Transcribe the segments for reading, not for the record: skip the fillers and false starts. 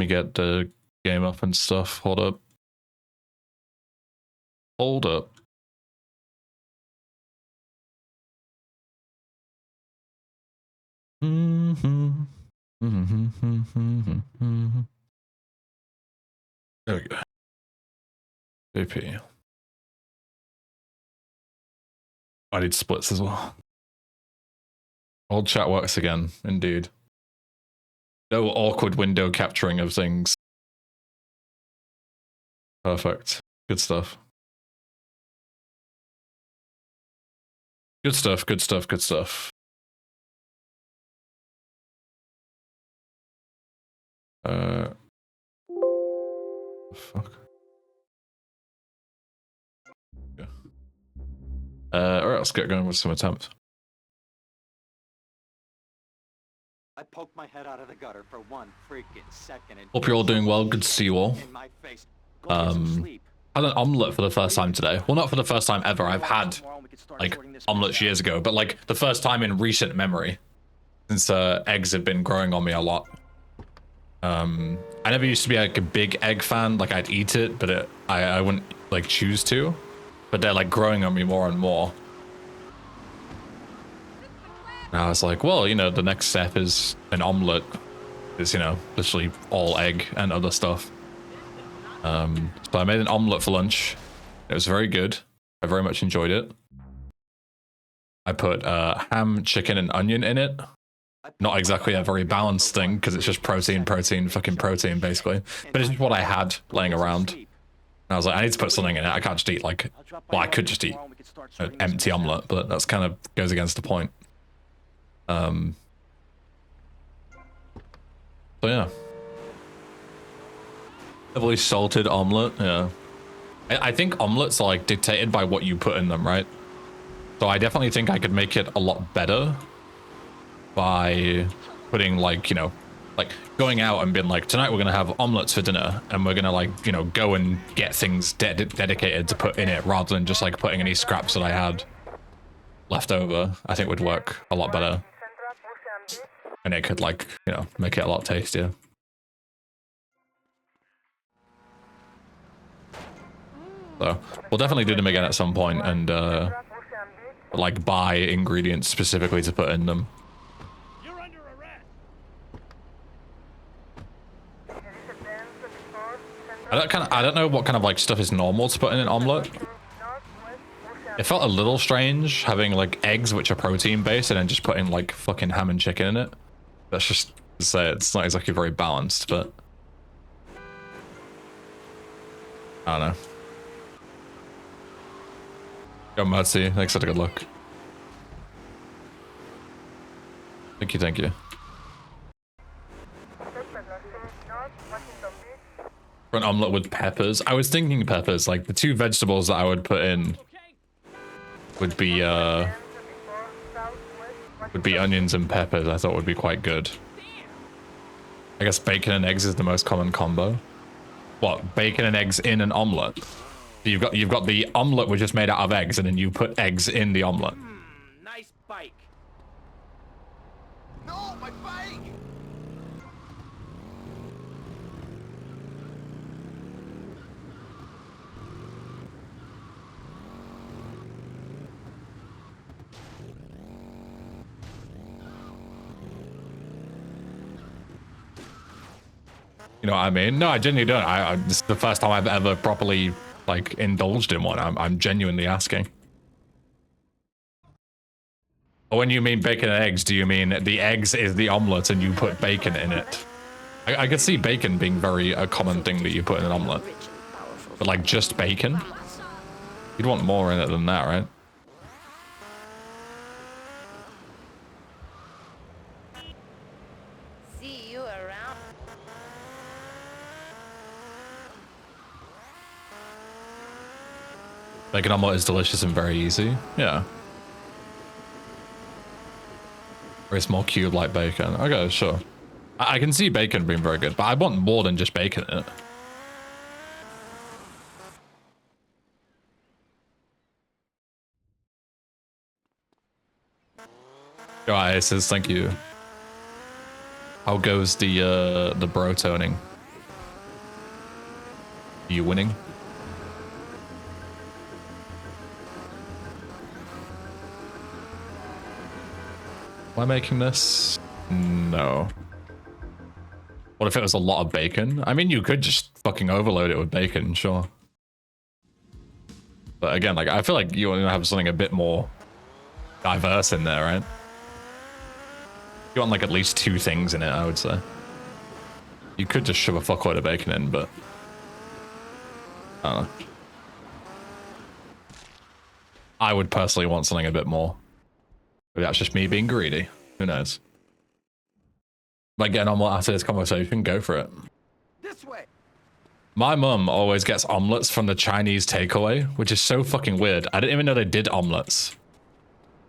me get the game up and stuff. Hold up. Hold up. There we go. JP. I need splits as well. Old chat works again, indeed. No awkward window capturing of things. Perfect. Good stuff. Good stuff, good stuff, good stuff. Fuck. Yeah. Alright, let's get going with some attempts. I poked my head out of the gutter for 1 freaking second. And hope you're all doing well. Good to see you all. Had an omelette for the first time today. Well, not for the first time ever. I've had like omelets years ago, but like the first time in recent memory, since eggs have been growing on me a lot. I never used to be like a big egg fan. Like I'd eat it, but I wouldn't like choose to. But they're like growing on me more and more. And I was like, well, you know, the next step is an omelet. It's, you know, literally all egg and other stuff. So I made an omelet for lunch. It was very good. I very much enjoyed it. I put ham, chicken, and onion in it. Not exactly a very balanced thing because it's just protein, fucking protein, basically. But it's just what I had laying around. And I was like, I need to put something in it. I can't just eat like, well, I could just eat an empty omelet, but that's kind of goes against the point. So yeah. Heavily salted omelet, yeah. I think omelets are like dictated by what you put in them, right? So I definitely think I could make it a lot better by putting like, you know, like going out and being like, tonight we're gonna have omelets for dinner and we're gonna like, you know, go and get things dedicated to put in it rather than just like putting any scraps that I had left over. I think would work a lot better. And it could like, you know, make it a lot tastier. So we'll definitely do them again at some point and like buy ingredients specifically to put in them. You're under arrest. I don't know what kind of like stuff is normal to put in an omelet. It felt a little strange having like eggs which are protein based and then just putting like fucking ham and chicken in it. That's just to say it's not exactly very balanced, but I don't know. Yo, Mertzy, thanks for the good luck. Thank you, thank you. For an omelet with peppers, I was thinking peppers. Like the two vegetables that I would put in would be onions and peppers. I thought would be quite good. I guess bacon and eggs is the most common combo. What, bacon and eggs in an omelet? You've got the omelet which is made out of eggs, and then you put eggs in the omelet. Nice bike. No, my bike. You know what I mean? No, I genuinely don't. This is the first time I've ever properly like indulged in one. I'm genuinely asking. When you mean bacon and eggs, do you mean the eggs is the omelet and you put bacon in it? I could see bacon being a common thing that you put in an omelet. But like just bacon? You'd want more in it than that, right? See you around. Bacon omelet is delicious and very easy. Yeah. Very small cube like bacon. Okay, sure. I can see bacon being very good, but I want more than just bacon in it. Alright, it says thank you. How goes the bro toning? You winning? Am I making this? No. What if it was a lot of bacon? I mean, you could just fucking overload it with bacon, sure. But again, like, I feel like you want to have something a bit more diverse in there, right? You want like at least 2 things in it, I would say. You could just shove a fuckload of bacon in, but I don't know. I would personally want something a bit more. Maybe that's just me being greedy. Who knows? Like getting on after this conversation, go for it. This way. My mum always gets omelets from the Chinese takeaway, which is so fucking weird. I didn't even know they did omelets.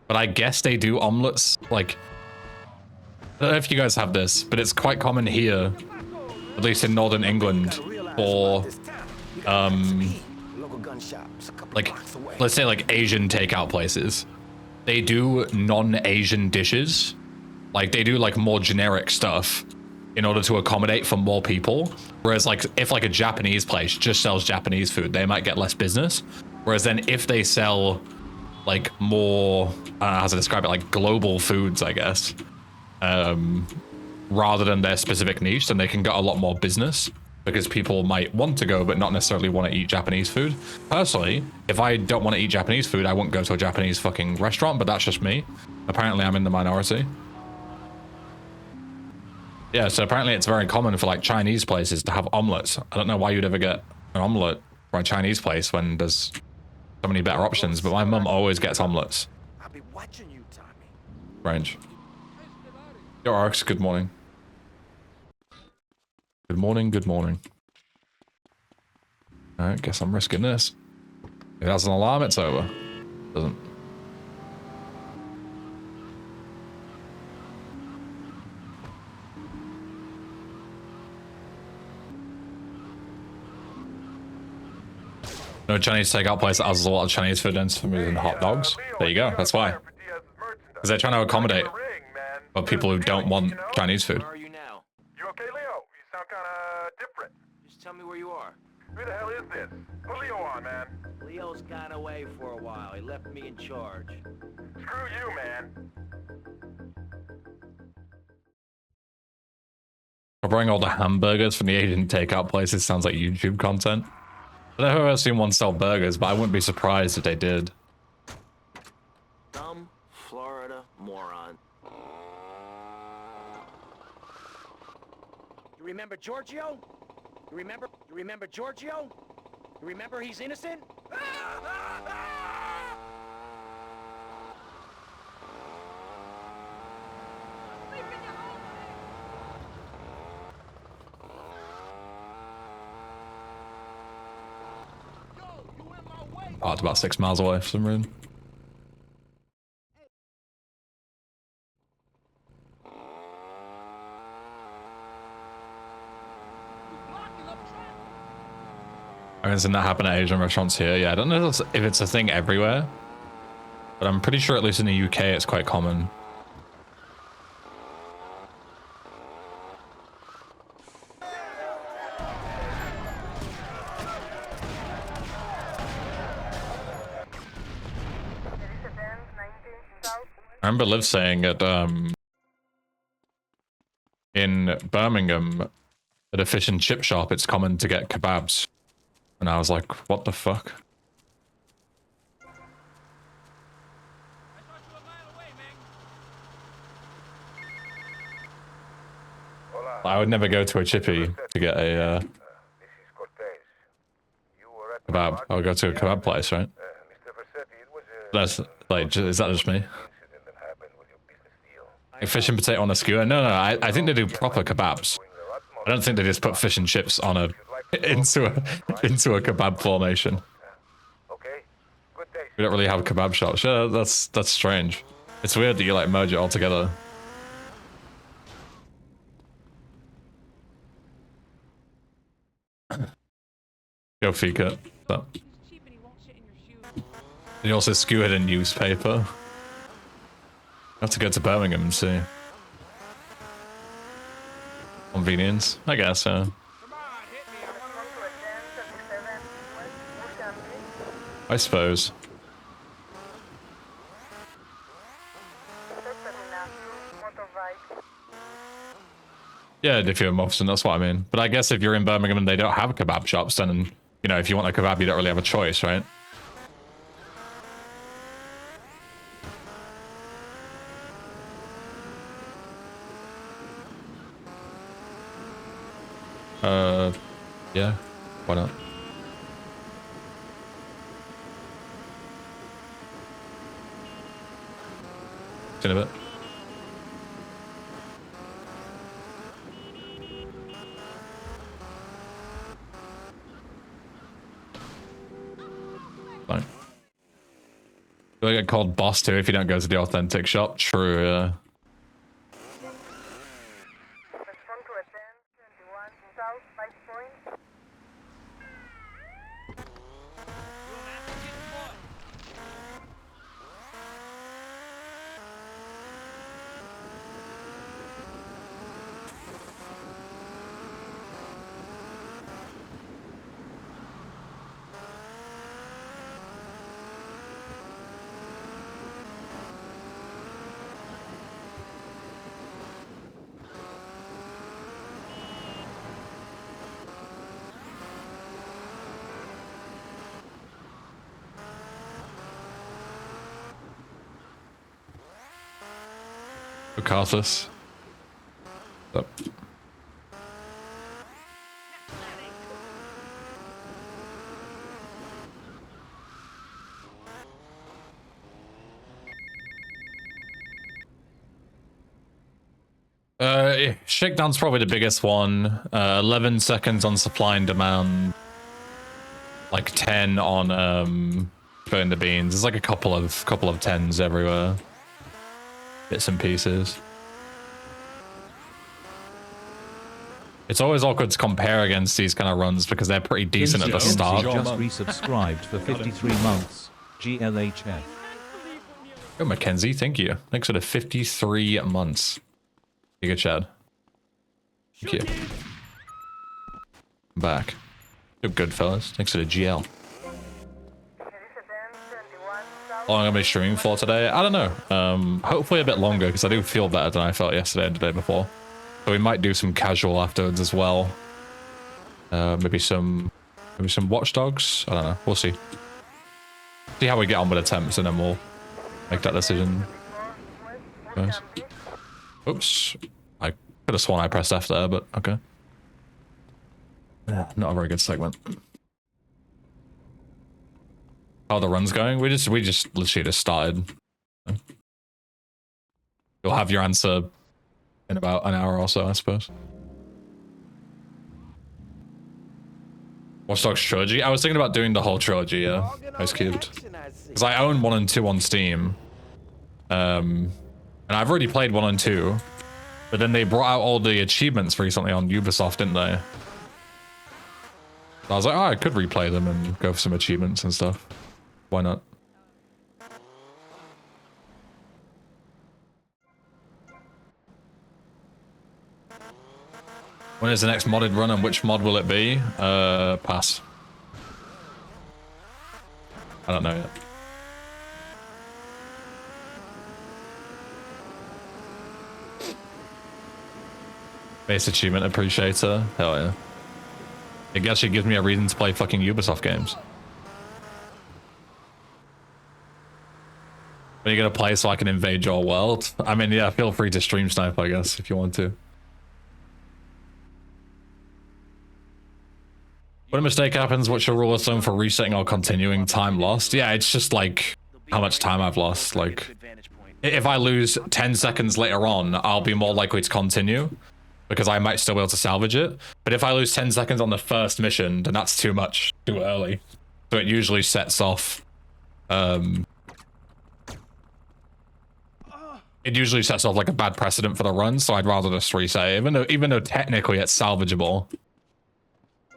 But I guess they do omelets. Like, I don't know if you guys have this, but it's quite common here, at least in Northern England, for, like, let's say like Asian takeout places. They do non-Asian dishes. Like, they do like more generic stuff in order to accommodate for more people. Whereas like, if like a Japanese place just sells Japanese food, they might get less business. Whereas then if they sell like more, I don't know how to describe it, like global foods, I guess, rather than their specific niche, then they can get a lot more business because people might want to go but not necessarily want to eat Japanese food. Personally, if I don't want to eat Japanese food, I wouldn't go to a Japanese fucking restaurant, but that's just me. Apparently I'm in the minority. Yeah, so apparently it's very common for like Chinese places to have omelets. I don't know why you'd ever get an omelet from a Chinese place when there's so many better options, but my mum always gets omelets. I'll be watching you, Tommy. Strange. Yo, Arx, good morning. Good morning, good morning. Alright, guess I'm risking this. If it has an alarm, it's over. Doesn't. No Chinese takeout place that has a lot of Chinese food and food and hot dogs. There you go, that's why. Because they're trying to accommodate for people who don't want Chinese food. Where are you now? You okay, Leo? You sound kinda different. Just tell me where you are. Who the hell is this? Put Leo on, man. Leo's gone away for a while. He left me in charge. Screw you, man. Covering all the hamburgers from the Asian takeout places sounds like YouTube content. I don't know if I've ever seen one sell burgers, but I wouldn't be surprised if they did. Dumb Florida moron. You remember Giorgio? You remember Giorgio? You remember he's innocent? Oh, it's about 6 miles away for some reason. I mean, doesn't that happen at Asian restaurants here? Yeah, I don't know if it's a thing everywhere, but I'm pretty sure at least in the UK it's quite common. I remember Liv saying at in Birmingham at a fish and chip shop it's common to get kebabs, and I was like, what the fuck? I would never go to a chippy to get a kebab. I would go to a kebab place, right? That's like, is that just me? Like fish and potato on a skewer? No, I think they do proper kebabs. I don't think they just put fish and chips on a into a kebab formation. We don't really have kebab shops. Yeah, that's strange. It's weird that you like merge it all together. Go Fika. You also skewered in newspaper. I have to go to Birmingham and see. Convenience, I guess, yeah. I suppose. Yeah, if you're in Mofson, that's what I mean. But I guess if you're in Birmingham and they don't have kebab shops, then, you know, if you want a kebab, you don't really have a choice, right? Yeah, why not? See you in a bit. Fine. You'll get called boss too if you don't go to the authentic shop. True, yeah. Carthus. Up. Shakedown's probably the biggest one. 11 seconds on supply and demand. Like 10 on burn the beans. There's like a couple of tens everywhere. Bits and pieces. It's always awkward to compare against these kind of runs because they're pretty decent at the start. Just resubscribed for 53 months. GLHF. Oh, Mackenzie, thank you. Thanks for the 53 months. You good, Chad. Thank you. I'm back. You're good, fellas. Thanks for the GL. How long am I going to be streaming for today? I don't know. Hopefully a bit longer because I do feel better than I felt yesterday and the day before. So we might do some casual afterwards as well. Maybe some Watch Dogs. I don't know. We'll see. See how we get on with attempts and then we'll make that decision. Nice. Oops. I could have sworn I pressed F there, but okay. Not a very good segment. How the run's going? We just literally just started. You'll have your answer in about an hour or so, I suppose. Watch Dogs trilogy? I was thinking about doing the whole trilogy, yeah. Ice Cubed. Because I own 1 and 2 on Steam. And I've already played 1 and 2. But then they brought out all the achievements recently on Ubisoft, didn't they? So I was like, oh, I could replay them and go for some achievements and stuff. Why not? When is the next modded run and which mod will it be? Pass. I don't know yet. Base achievement appreciator. Hell yeah. It actually gives me a reason to play fucking Ubisoft games. When are you gonna play so I can invade your world? I mean, yeah, feel free to stream snipe, I guess, if you want to. When a mistake happens, what's your rule of thumb for resetting or continuing time lost? Yeah, it's just like how much time I've lost. Like, if I lose 10 seconds later on, I'll be more likely to continue because I might still be able to salvage it. But if I lose 10 seconds on the first mission, then that's too much, too early. So it usually sets off. It usually sets off like a bad precedent for the run, so I'd rather just reset. Even though technically it's salvageable,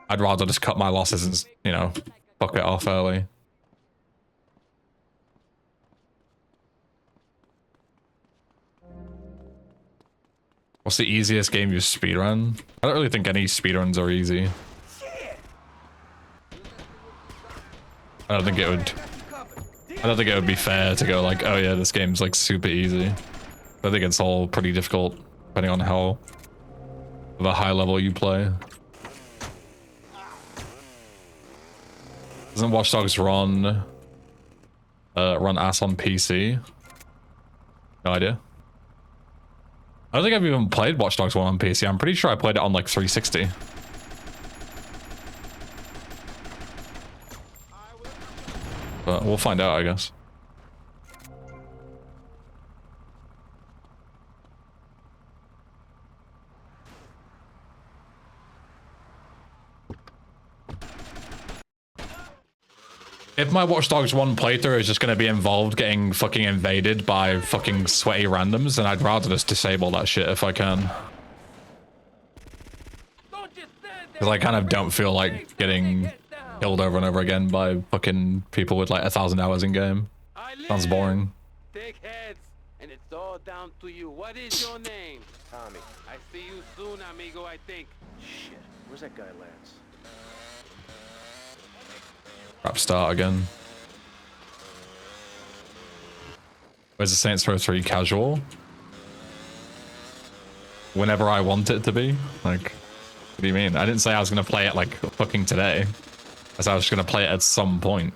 I'd rather just cut my losses and, you know, fuck it off early. What's the easiest game you speedrun? I don't really think any speedruns are easy. I don't think it would. I don't think it would be fair to go like, oh yeah, this game's like super easy. I think it's all pretty difficult, depending on how of a high level you play. Doesn't Watch Dogs run ass on PC? No idea. I don't think I've even played Watch Dogs 1 on PC. I'm pretty sure I played it on like 360. But we'll find out, I guess. If my Watch Dogs 1 playthrough is just going to be involved getting fucking invaded by fucking sweaty randoms, then I'd rather just disable that shit if I can. Because I kind of don't feel like getting killed over and over again by fucking people with like 1,000 hours in game. Sounds boring. Take heads, and it's all down to you. What is your name? Tommy. I see you soon, amigo, I think. Shit. Where's that guy, Lance? Crap start again. Where's the Saints Row 3 casual? Whenever I want it to be? Like, what do you mean? I didn't say I was going to play it like fucking today. I said I was just going to play it at some point.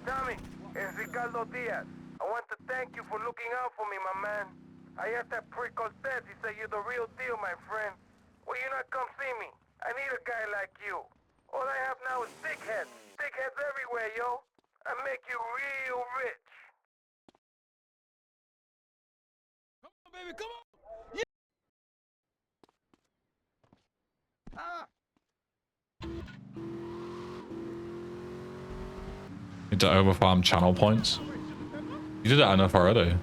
Tommy, it's Ricardo Diaz. I want to thank you for looking out for me, my man. I asked that prick Cortez. He said you're the real deal, my friend. Will you not come see me? I need a guy like you. All I have now is dickheads. Dickheads everywhere, yo. I make you real rich. Come on, baby, come on. Need to overfarm channel points. You did that enough already.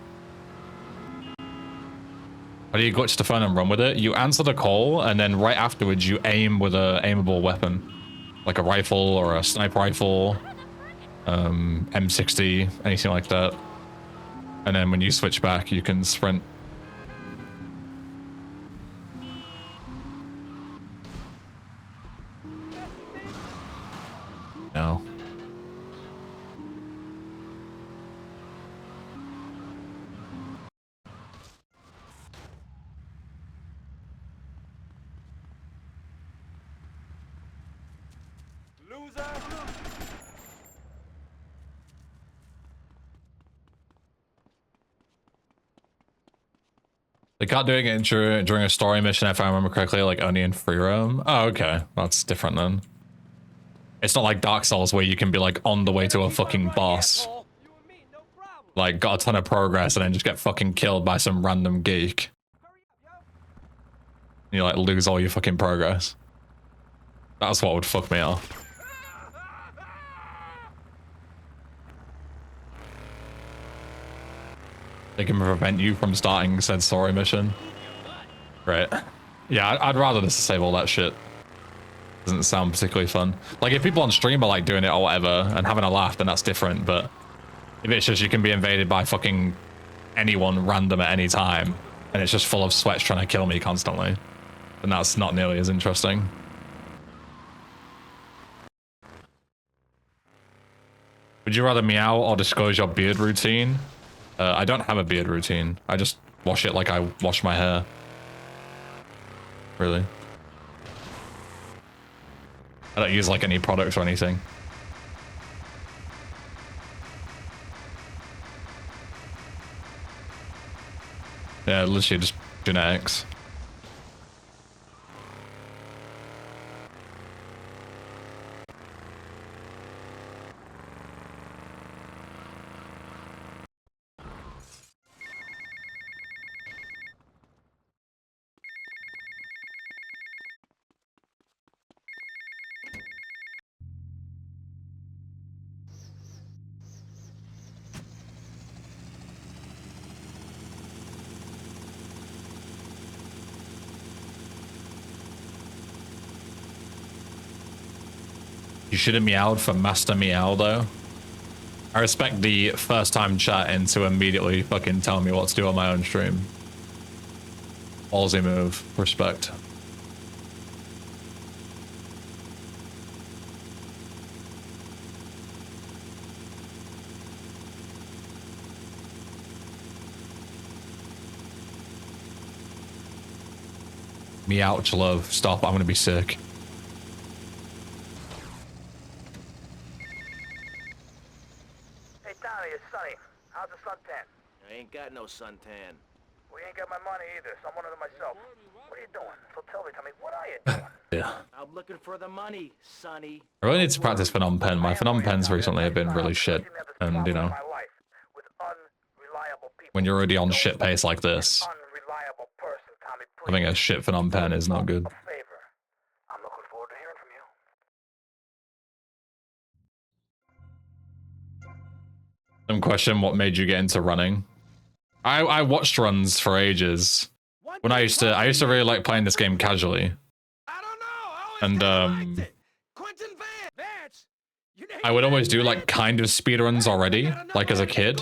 How do you glitch the phone and run with it? You answer the call, and then right afterwards you aim with a aimable weapon. Like a rifle or a sniper rifle, M60, anything like that. And then when you switch back, you can sprint. No. They can't do it during a story mission, if I remember correctly, like only in free roam. Oh, okay. That's different then. It's not like Dark Souls where you can be like on the way to a fucking boss. Like got a ton of progress and then just get fucking killed by some random geek. And you like lose all your fucking progress. That's what would fuck me off. They can prevent you from starting said story mission. Right. Yeah, I'd rather just disable that shit. Doesn't sound particularly fun. Like, if people on stream are, like, doing it or whatever and having a laugh, then that's different, but if it's just you can be invaded by fucking anyone random at any time, and it's just full of sweats trying to kill me constantly, then that's not nearly as interesting. Would you rather meow or disclose your beard routine? I don't have a beard routine. I just wash it like I wash my hair. Really. I don't use like any products or anything. Yeah, literally just genetics. You should have meowed for Master Meow, though. I respect the first time chatting to immediately fucking tell me what to do on my own stream. Ballsy move. Respect. Me ouch, love. Stop, I'm gonna be sick. Hey, Tommy, it's Sonny. How's the suntan? I ain't got no suntan. We ain't got my money either, so I'm one of them myself. What are you doing? So tell me, Tommy, what are you doing? Yeah. I'm looking for the money, Sonny. I really need to practice Phnom Penh. My Phnom Penhs recently have been really shit. And, you know, when you're already on shit pace like this, having a shit Phnom Penh is not good. I'm looking forward to hearing from you. Some question, what made you get into running? I watched runs for ages. When I used to really like playing this game casually. I don't know. And Quentin Vance. I would always do like kind of speedruns already, like as a kid.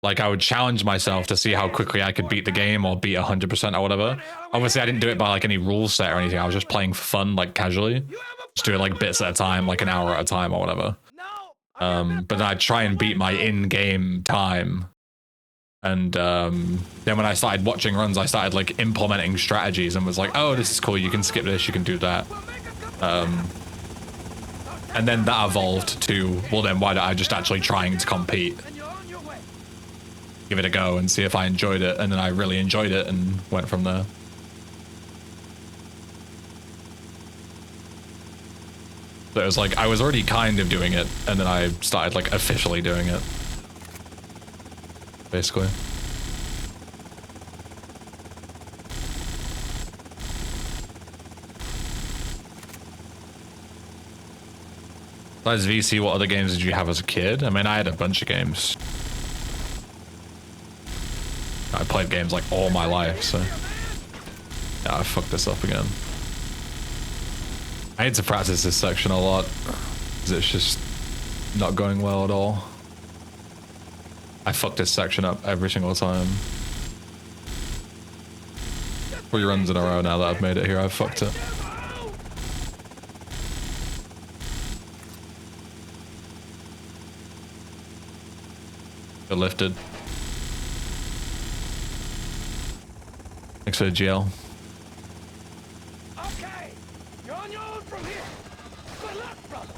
Like I would challenge myself to see how quickly I could beat the game or beat 100% or whatever. Obviously I didn't do it by like any rule set or anything. I was just playing for fun, like casually. Just do it like bits at a time, like an hour at a time or whatever. But then I'd try and beat my in-game time. And then when I started watching runs, I started like implementing strategies and was like, oh, this is cool. You can skip this, you can do that. And then that evolved to, well then why don't I just actually trying to compete? Give it a go and see if I enjoyed it. And then I really enjoyed it and went from there. So it was like, I was already kind of doing it. And then I started like officially doing it. Basically. Besides VC, what other games did you have as a kid? I mean, I had a bunch of games. I played games like all my life, so... Yeah, I fucked this up again. I need to practice this section a lot, because it's just not going well at all. I fucked this section up every single time. 3 runs in a row now that I've made it here, I've fucked it. Got lifted. Thanks for the GL. Okay, you're on your own from here. Good luck, brother.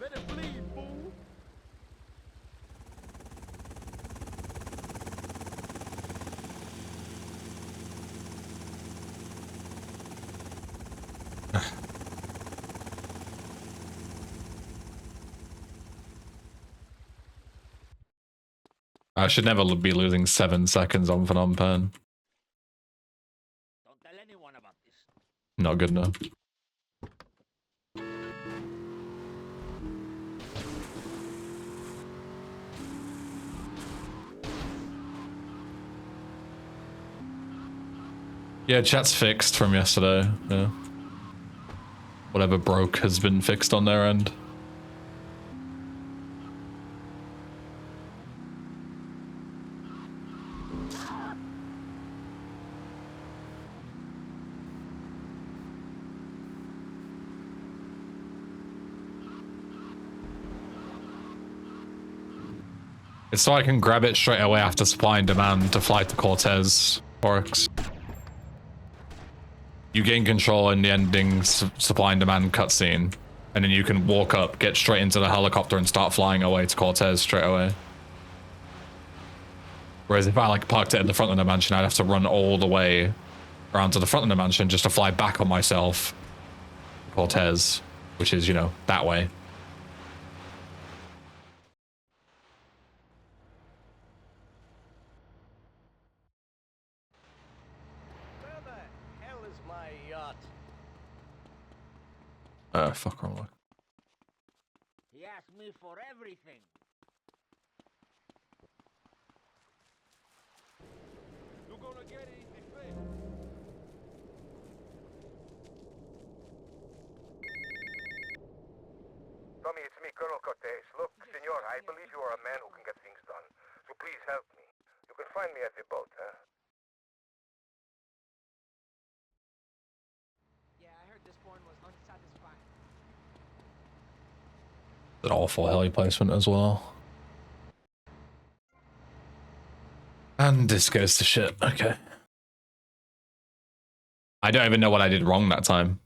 Let it bleed, fool. I should never be losing 7 seconds on Phnom Penh. Don't tell anyone about this. Not good enough. Yeah, chat's fixed from yesterday. Yeah. Whatever broke has been fixed on their end. It's so I can grab it straight away after supply and demand to fly to Cortez works. You gain control in the ending supply and demand cutscene, and then you can walk up, get straight into the helicopter and start flying away to Cortez straight away. Whereas if I like parked it at the front of the mansion, I'd have to run all the way around to the front of the mansion just to fly back on myself to Cortez, which is, you know, that way. Where the hell is my yacht? Fuck wrong way. He asked me for everything. You're gonna get it in the face. Tommy, it's me, Colonel Cortez. Look, senor, I believe you are a man who can get things done. So please help me. You can find me at the boat, huh? Yeah, I heard this one was unsatisfying. An awful heli placement as well. And this goes to shit. Okay. I don't even know what I did wrong that time.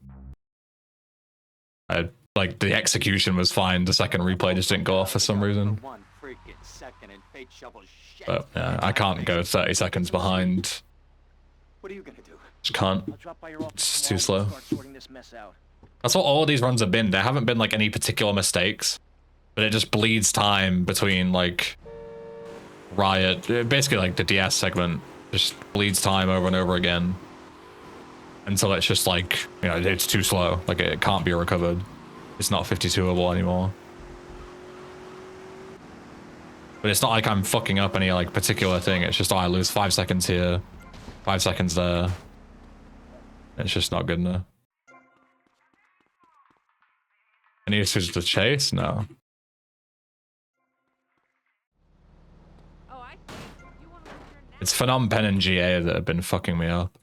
Like, the execution was fine. The second replay just didn't go off for some reason. But yeah, I can't go 30 seconds behind. What are you gonna do? Just can't. I'll drop by your office It's too tomorrow and slow. start sorting this mess out. That's what all of these runs have been. There haven't been like any particular mistakes, but it just bleeds time between like Riot, basically like the DS segment, just bleeds time over and over again until it's just like, you know, it's too slow. Like it can't be recovered. It's not 52able anymore. But it's not like I'm fucking up any like particular thing. It's just, oh, I lose 5 seconds here, 5 seconds there. It's just not good enough. Any issues with the chase? No. Oh, I see. You want to return now? It's Phnom Penh and GA that have been fucking me up.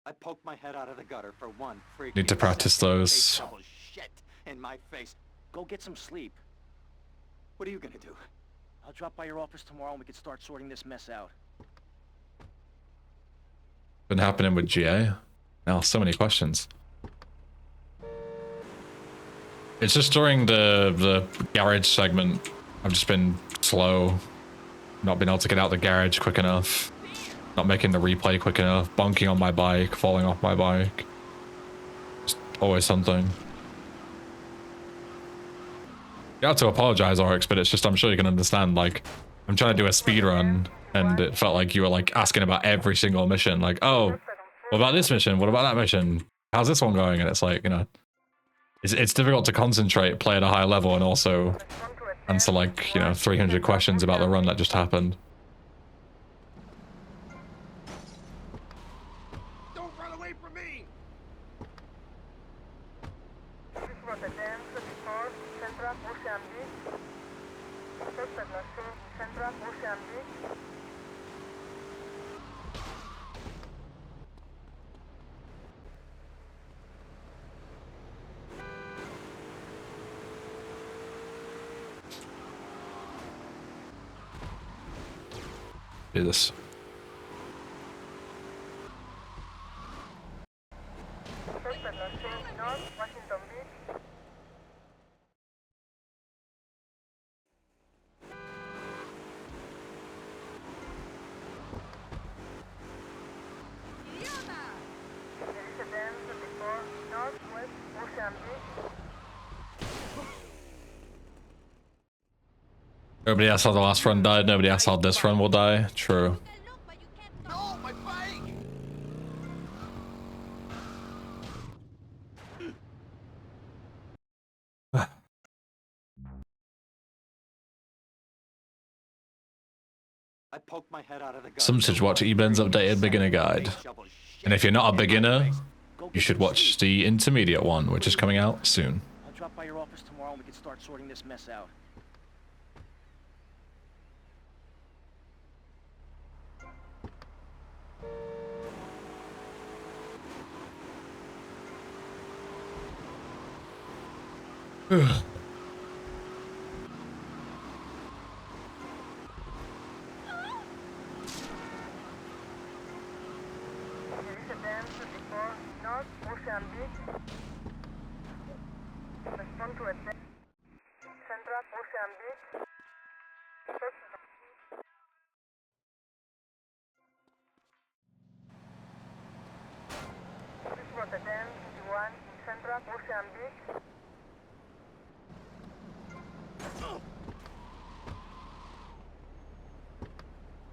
I poked my head out of the gutter for one freaking Need to practice second. those. Big shovel shit in my face. Go get some sleep. What are you gonna do? I'll drop by your office tomorrow and we can start sorting this mess out. Been happening with GA? Now, so many questions. It's just during the garage segment, I've just been slow, not been able to get out the garage quick enough, not making the replay quick enough, bonking on my bike, falling off my bike. Just always something. You have to apologize, Oryx, but it's just, I'm sure you can understand, like, I'm trying to do a speed run, and it felt like you were, like, asking about every single mission, like, oh, what about this mission? What about that mission? How's this one going? And it's like, you know, it's difficult to concentrate, play at a high level, and also answer, like, you know, 300 questions about the run that just happened. Don't run away from me! Do this. Nobody else how the last run died, nobody else how this run will die. True. No, my bike! I poked my head out of the gutter. Some should watch Eben's updated beginner guide. And if you're not a beginner, you should watch the intermediate one, which is coming out soon. I'll drop by your office tomorrow and we can start sorting this mess out.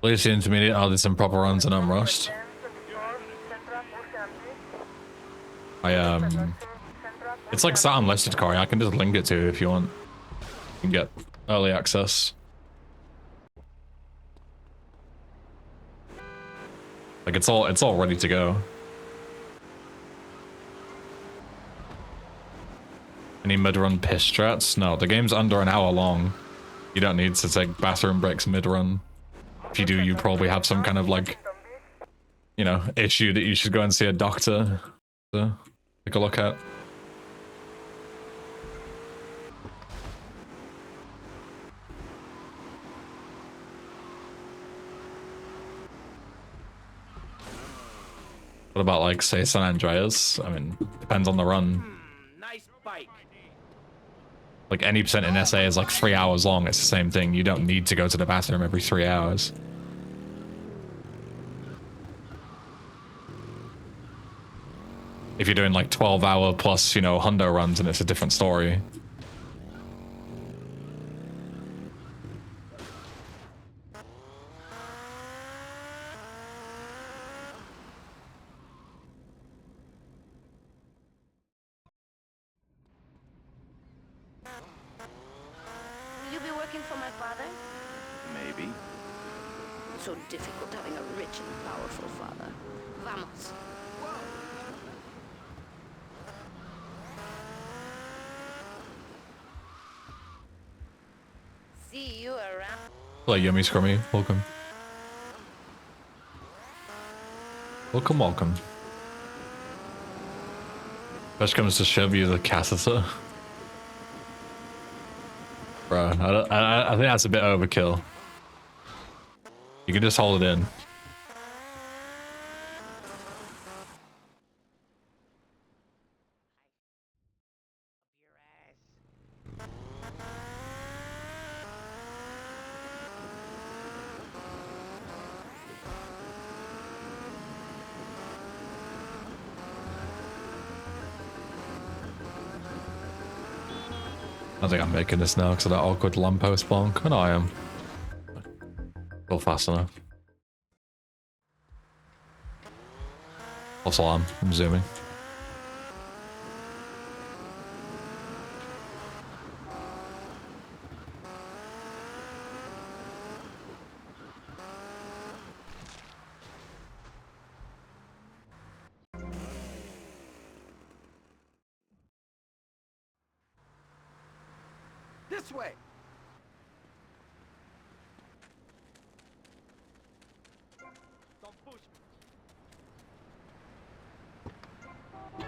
Please the intermediate, are there some proper runs and I'm rushed? It's like sat unlisted, Corey. I can just link it to you if you want. You can get early access. Like it's all ready to go. Any mid-run piss strats? No, the game's under an hour long. You don't need to take bathroom breaks mid-run. If you do, you probably have some kind of like, you know, issue that you should go and see a doctor to take a look at. What about like say San Andreas? I mean, depends on the run. Nice bike. Like any percent in SA is like 3 hours long. It's the same thing. You don't need to go to the bathroom every 3 hours. If you're doing like 12-hour plus, you know, hundo runs, and it's a different story. Will you be working for my father? Maybe. So difficult having a rich and powerful father. Vamos. See you around. Hello, Yummy Scrummy. Welcome. Welcome, welcome. First comes to shove you the catheter. Bro, I think that's a bit overkill. You can just hold it in. I think I'm making this now because of that awkward lamppost bonk. I know I am. Still fast enough. Also, I'm zooming. This way. Don't push me.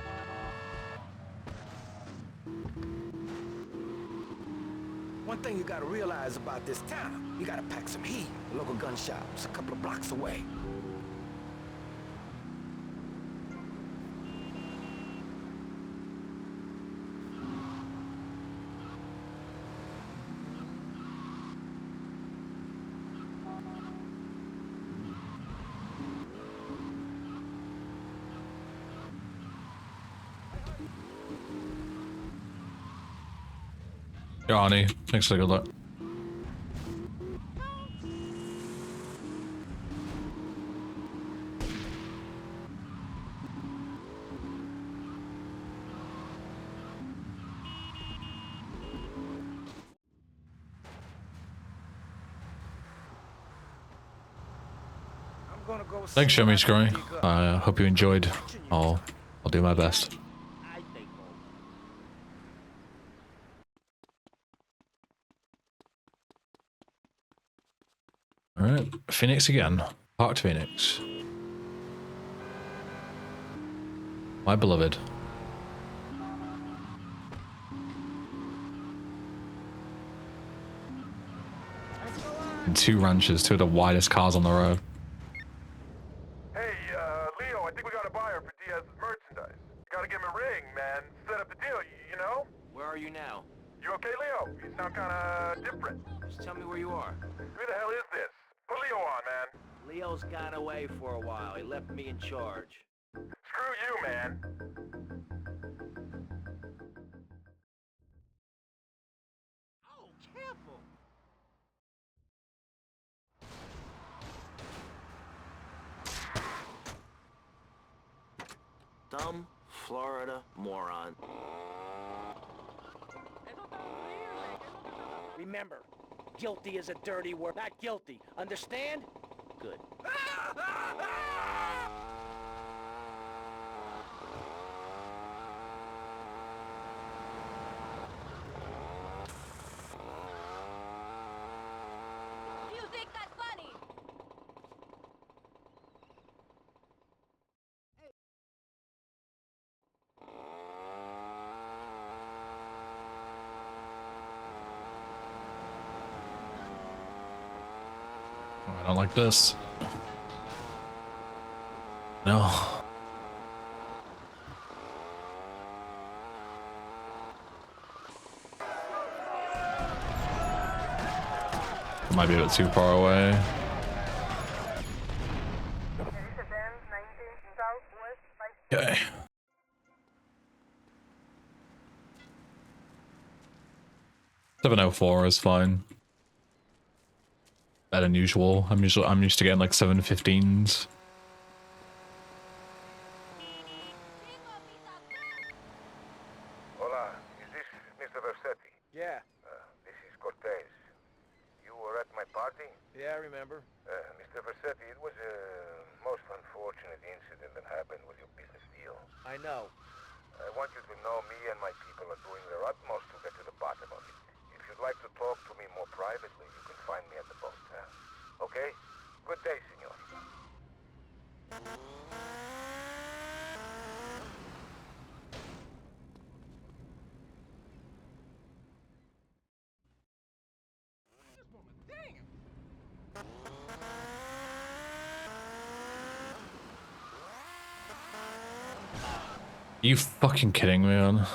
One thing you gotta realize about this town, you gotta pack some heat. The local gun shop's a couple of blocks away. Johnny, thanks for the good luck. I'm gonna go Thanks, see Shimmy what I can Scrummy. dig up. I hope you enjoyed. I'll do my best. I think Alright, Phoenix again. Parked Phoenix. My beloved. And 2 ranches, 2 of the widest cars on the road. Hey, Leo, I think we got a buyer for Diaz's merchandise. You gotta give him a ring, man. Set up the deal, you know? Where are you now? You okay, Leo? You sound kinda different. Just tell me where you are. Who the hell is this? Put Leo on, man. Leo's gone away for a while. He left me in charge. Screw you, man. Oh, careful! Dumb Florida moron. Remember, guilty is a dirty word. Not guilty. Understand? Good. You think that's funny? I don't like this. No. Might be a bit too far away. Okay. 704 is fine. Better than usual. I'm used to getting like 715s. Hola, is this Mr. Versetti? Yeah, This is Cortez. You were at my party? yeah, I remember. Mr. Versetti, it was a most unfortunate incident that happened with your business deal. I know. I want you to know me and my people are doing their utmost to get to the bottom of it. If you'd like to talk to me more privately, you can find me at the post, huh? Okay? Good day, senor. You fucking kidding me, man?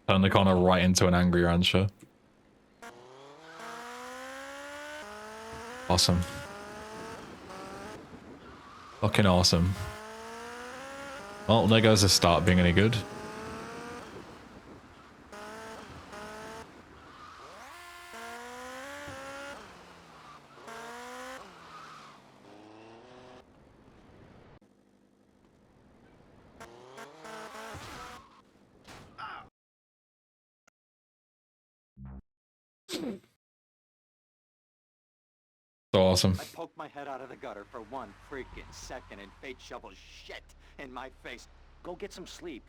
Turn the corner right into an angry rancher. Awesome. Fucking awesome. Well, there goes the start being any good. So awesome. I poked my head out of the gutter for 1 freaking second and fate shovels shit in my face. Go get some sleep.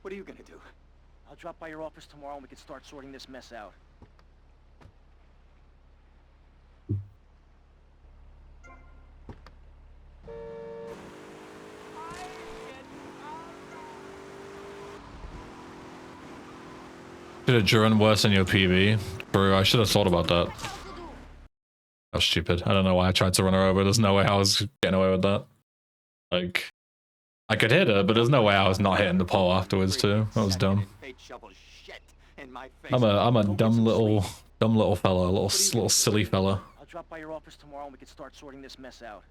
What are you gonna do? I'll drop by your office tomorrow and we can start sorting this mess out. Should have driven worse than your PB. True, I should have thought about that. That was stupid. I don't know why I tried to run her over. There's no way I was getting away with that. Like, I could hit her, but there's no way I was not hitting the pole afterwards too. That was dumb. I'm a dumb little fella, little silly fella. I'll drop by your office tomorrow and we can start sorting this mess out.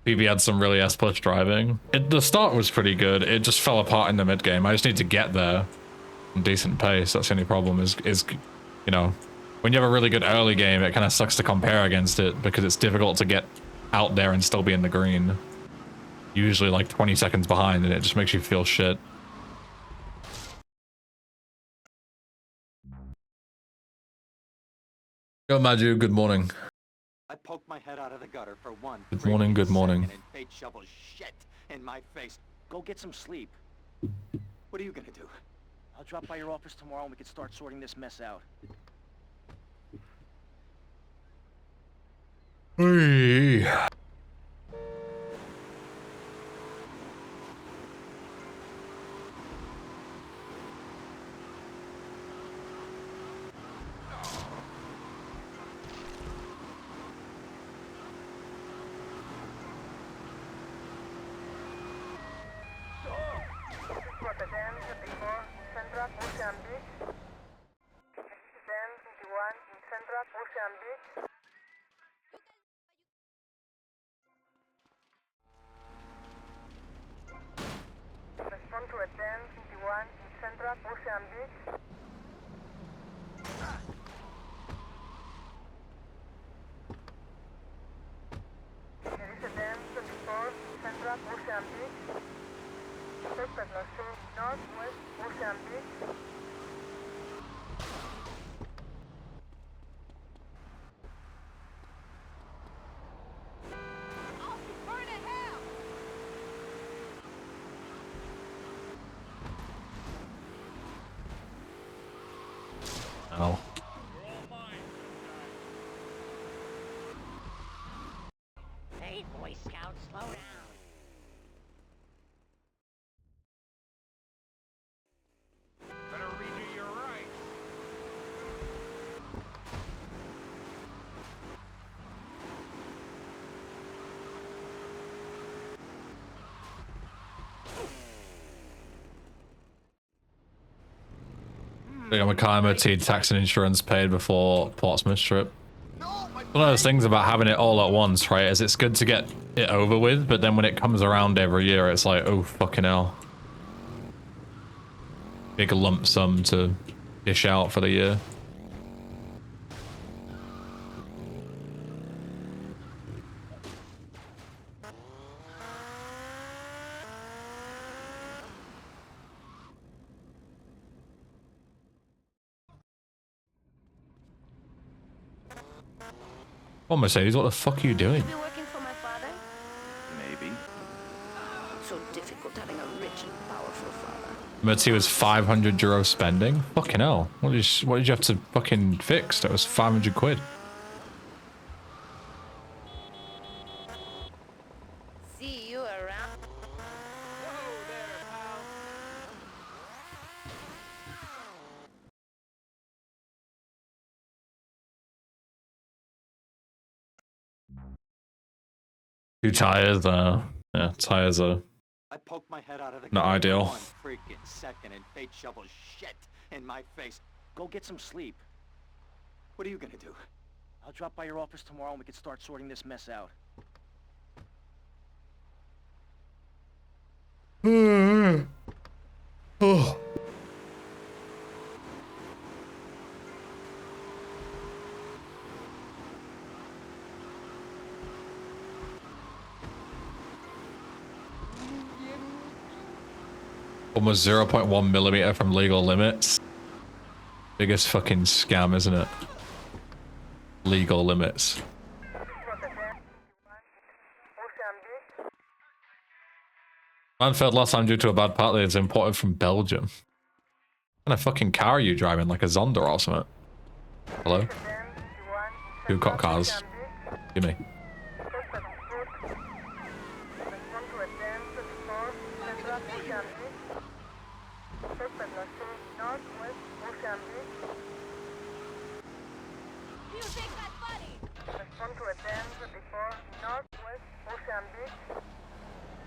PB had some really S-push driving. The start was pretty good. It just fell apart in the mid game. I just need to get there in decent pace. That's the only problem is you know, when you have a really good early game, it kind of sucks to compare against it because it's difficult to get out there and still be in the green. Usually like 20 seconds behind and it just makes you feel shit. Yo, Maju, good morning. I poked my head out of the gutter for 1 Good morning, good morning. second and fate shovels shit in my face. Go get some sleep. What are you gonna do? I'll drop by your office tomorrow and we can start sorting this mess out. Hey. Ow. Hey, Boy Scout, slow down. Better redo your rights. Mackay MOT tax and insurance paid before Portsmouth trip. One of those things about having it all at once, right, is it's good to get it over with, but then when it comes around every year, it's like, oh, fucking hell. Big lump sum to dish out for the year. Oh, Mercedes, what the fuck are you doing? You be working for my father? Maybe. So difficult having a rich and powerful father. Mercy was 500 euro spending? Fucking hell. What did you have to fucking fix? That was 500 quid. See you around. Two tires, yeah, tires are I poked my head out of the not gutter ideal. for 1 freaking second and fate shovels shit in my face. Go get some sleep. What are you gonna do? I'll drop by your office tomorrow and we can start sorting this mess out. Oh. Almost 0.1 millimeter from legal limits. Biggest fucking scam, isn't it? Legal limits. Man failed last time due to a bad part that is imported from Belgium. What kind of fucking car are you driving? Like a Zonda or something? Hello? Two cop cars. Give me.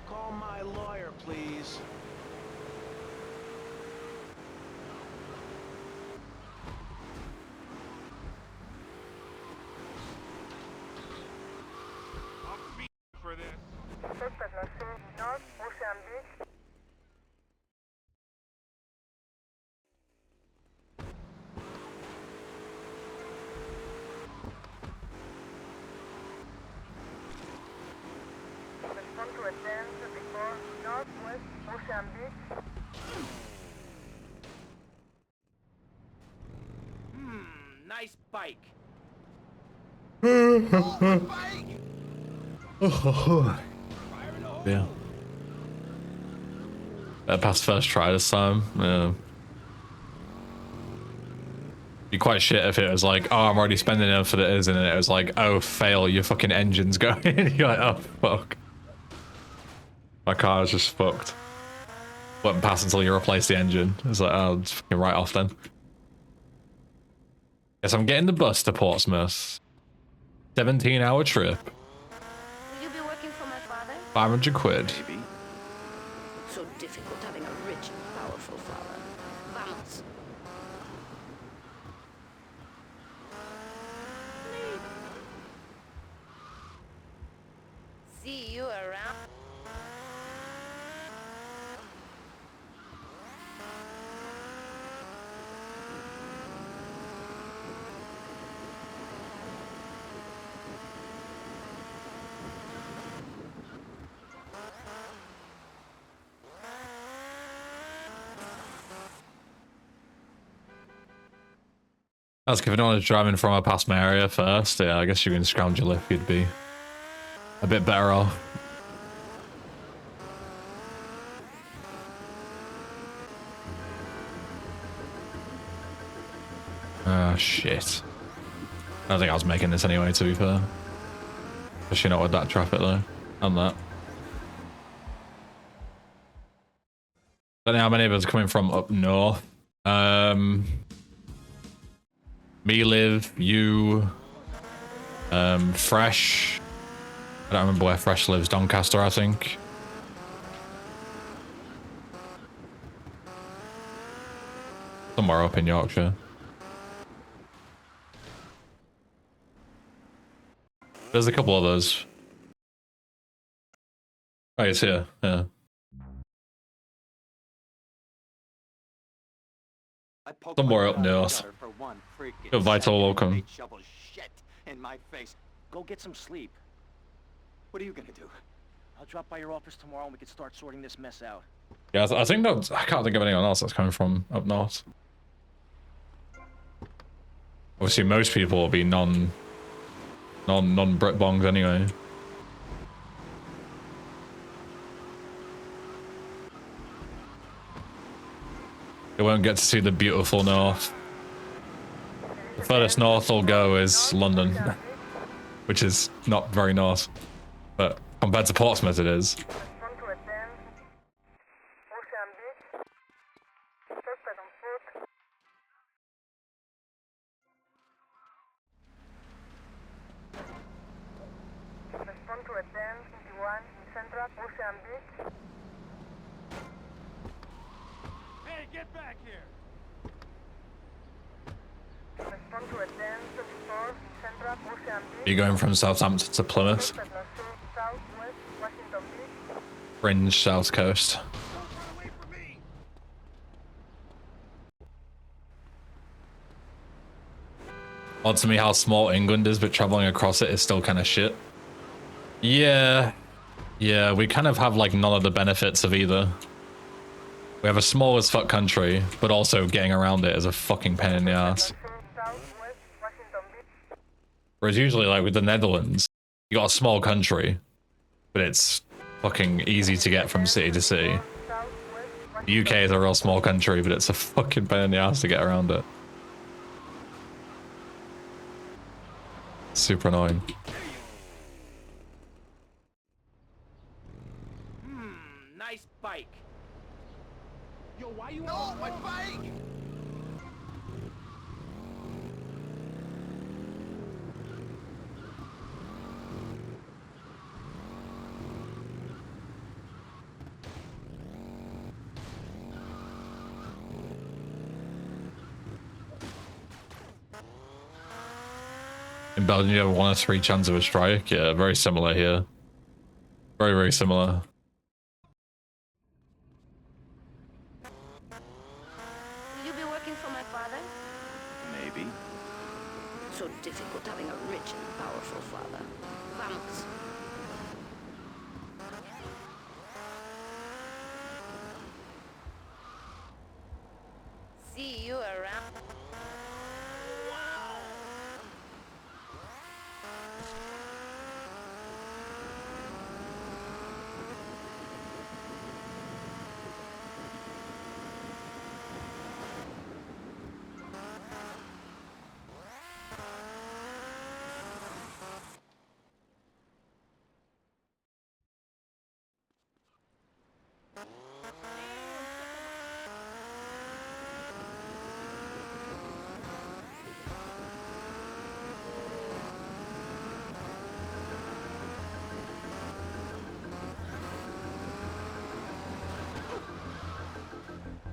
Call my lawyer, please. For this. Nice bike. Yeah. That passed first try this time. Yeah. Be quite shit if it was like, oh, I'm already spending enough for this, and then it was like, oh, fail, your fucking engine's going. You're like, oh, fuck. My car is just fucked. Won't pass until you replace the engine. It's like, oh, it's fucking right off then. Yes, I'm getting the bus to Portsmouth. 17-hour trip. Will you be working for my father? 500 quid. Maybe. So difficult having a rich and powerful father. Vamos. See you around. That's if anyone was driving from a past my area first, yeah, I guess you can scrounge your lift, you'd be a bit better off. Ah, shit. I don't think I was making this anyway, to be fair. Especially not with that traffic though. And that. Don't know how many of us are coming from up north. Me live, you, Fresh. I don't remember where Fresh lives. Doncaster, I think. Some somewhere up in Yorkshire. There's a couple others. Oh, it's here. Yeah. Somewhere up north. A vital welcome. Shovel shit in my face. Go get some sleep. What are you gonna do? I'll drop by your office tomorrow and we can start sorting this mess out. Yeah, I think that I can't think of anyone else that's coming from up north. Obviously, most people will be non-Brit bongs anyway. They won't get to see the beautiful north. The furthest north they'll go is London, which is not very north, but compared to Portsmouth it is. Hey, get back here! Are you going from Southampton to Plymouth? Fringe South Coast. Odd to me how small England is, but traveling across it is still kind of shit. Yeah. Yeah, we kind of have like none of the benefits of either. We have a small as fuck country, but also getting around it is a fucking pain in the ass. Whereas usually like with the Netherlands, you got a small country, but it's fucking easy to get from city to city. The UK is a real small country, but it's a fucking pain in the ass to get around it. Super annoying. Nice bike. Yo, why you on my bike? In Belgium, you have a 1 in 3 chance of a strike. Yeah, very similar here. Very, very similar. Will you be working for my father? Maybe. So difficult having a rich and powerful father. Vamos. See you around.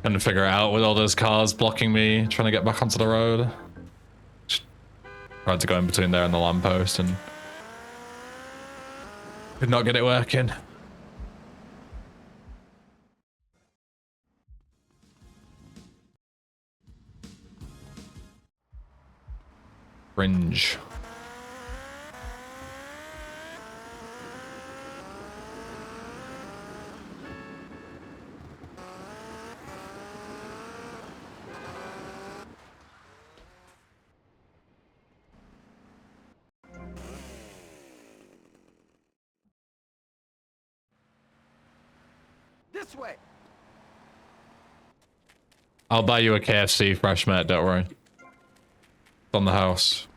Trying to figure it out with all those cars blocking me, trying to get back onto the road. Just tried to go in between there and the lamppost and could not get it working. Fringe. This way. I'll buy you a KFC fresh, mate, don't worry. It's on the house.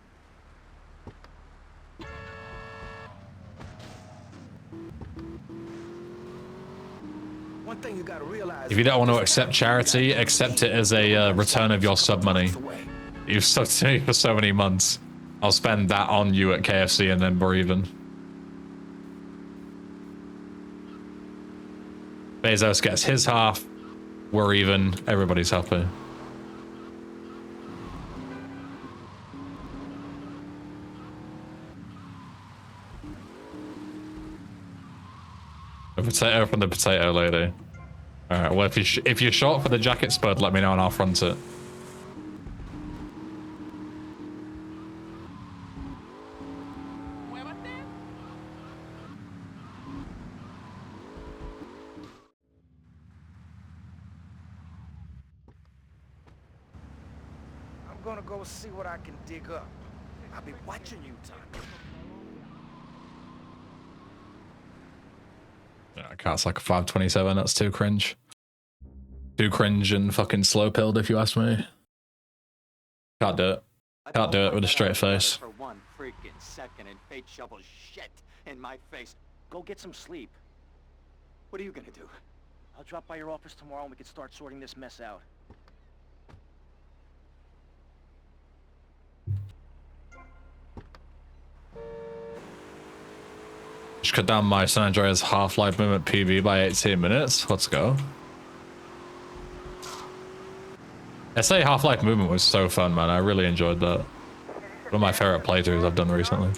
One thing you gotta realize. If you don't want to accept charity, accept it as a return of your sub money. You've subbed to me for so many months. I'll spend that on you at KFC and then we're even. Bezos gets his half. We're even. Everybody's happy. potato from the potato lady. All right. Well, if you're short for the jacket spud, let me know and I'll front it. I'm gonna go see what I can dig up. I'll be watching you, Tommy. Yeah, car's like a 527. That's too cringe. Too cringe and fucking slow pilled, if you ask me. Can't do it. Can't do it with a straight face. For 1 freaking second and fate shovels shit in my face. Go get some sleep. What are you gonna do? I'll drop by your office tomorrow and we can start sorting this mess out. Just cut down my San Andreas Half-Life movement PB by 18 minutes. Let's go. SA Half-Life movement was so fun, man. I really enjoyed that. One of my favorite playthroughs I've done recently.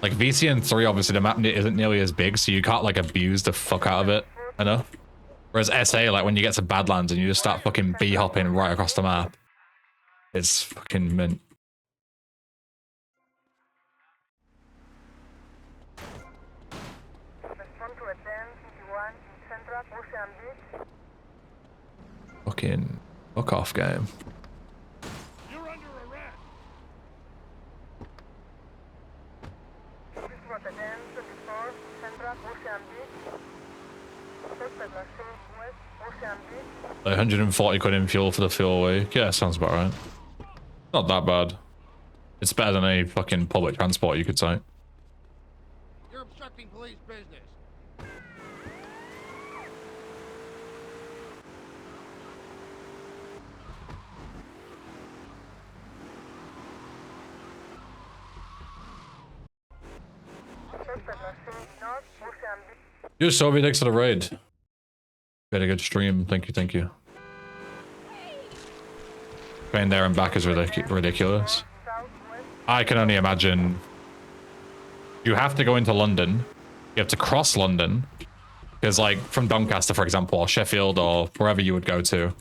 Like VCN 3, obviously the map isn't nearly as big, so you can't like abuse the fuck out of it enough. Whereas SA, like when you get to Badlands and you just start fucking B-hopping right across the map, it's fucking mint. Fucking fuck off game. You're under arrest. Like 140 quid in fuel for the fuel week. Yeah, sounds about right. Not that bad. It's better than any fucking public transport, you could say. You're obstructing police business. You Soviet thanks for the raid. We had a good stream. Thank you, thank you. Going there and back is ridiculous. I can only imagine. You have to go into London. You have to cross London. Because like from Doncaster, for example, or Sheffield, or wherever you would go to,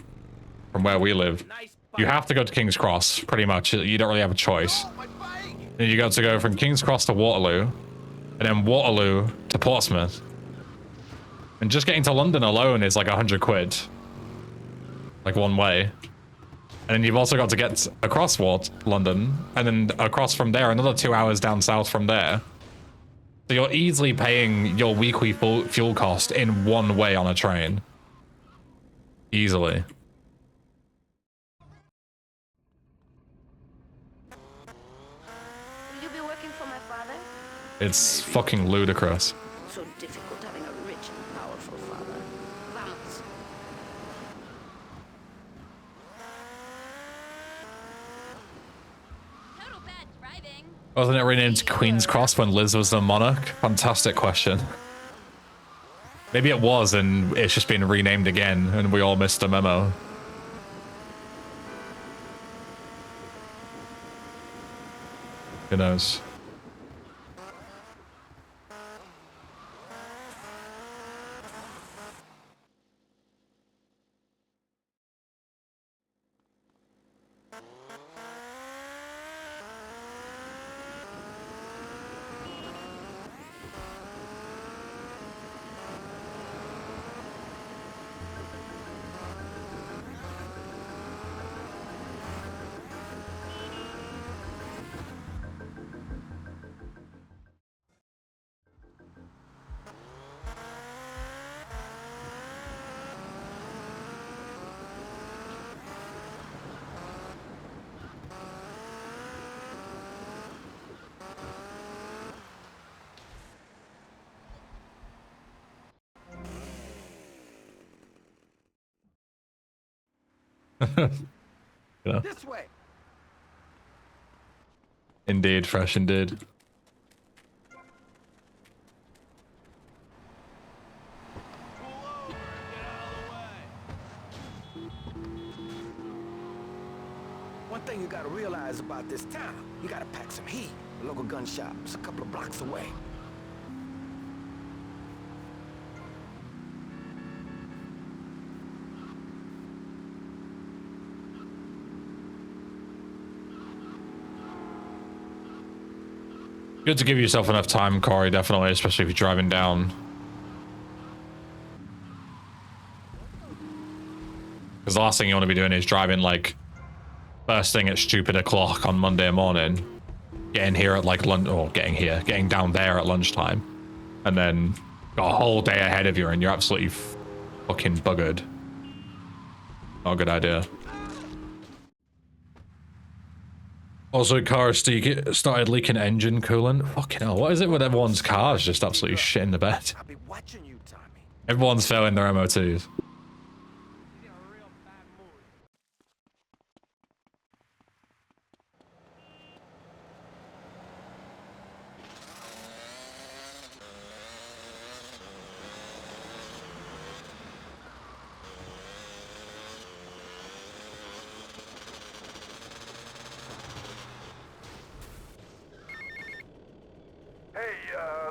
from where we live, you have to go to King's Cross, pretty much. You don't really have a choice. Then you got to go from King's Cross to Waterloo, and then Waterloo to Portsmouth. And just getting to London alone is like 100 quid. Like one way. And then you've also got to get across London, and then across from there, another 2 hours down south from there. So you're easily paying your weekly fuel cost in one way on a train. Easily. Will you be working for my father? It's fucking ludicrous. So difficult having a rich and powerful father. Vamos. Total bad driving. Wasn't it renamed Queen's Cross when Liz was the monarch? Fantastic question. Maybe it was, and it's just been renamed again, and we all missed the memo. Who knows? Yeah. This way. Indeed, fresh indeed. One thing you gotta realize about this town, you gotta pack some heat. The local gun shop's a couple of blocks away. Good to give yourself enough time, Corey, definitely, especially if you're driving down. Because the last thing you want to be doing is driving like first thing at stupid o'clock on Monday morning, getting here at like lunch, or getting down there at lunchtime, and then got a whole day ahead of you and you're absolutely fucking buggered. Not a good idea. Also, cars started leaking engine coolant. Fucking hell, what is it with everyone's cars just absolutely shit in the bed? I'll be watching you, Tommy. Everyone's failing their MOTs.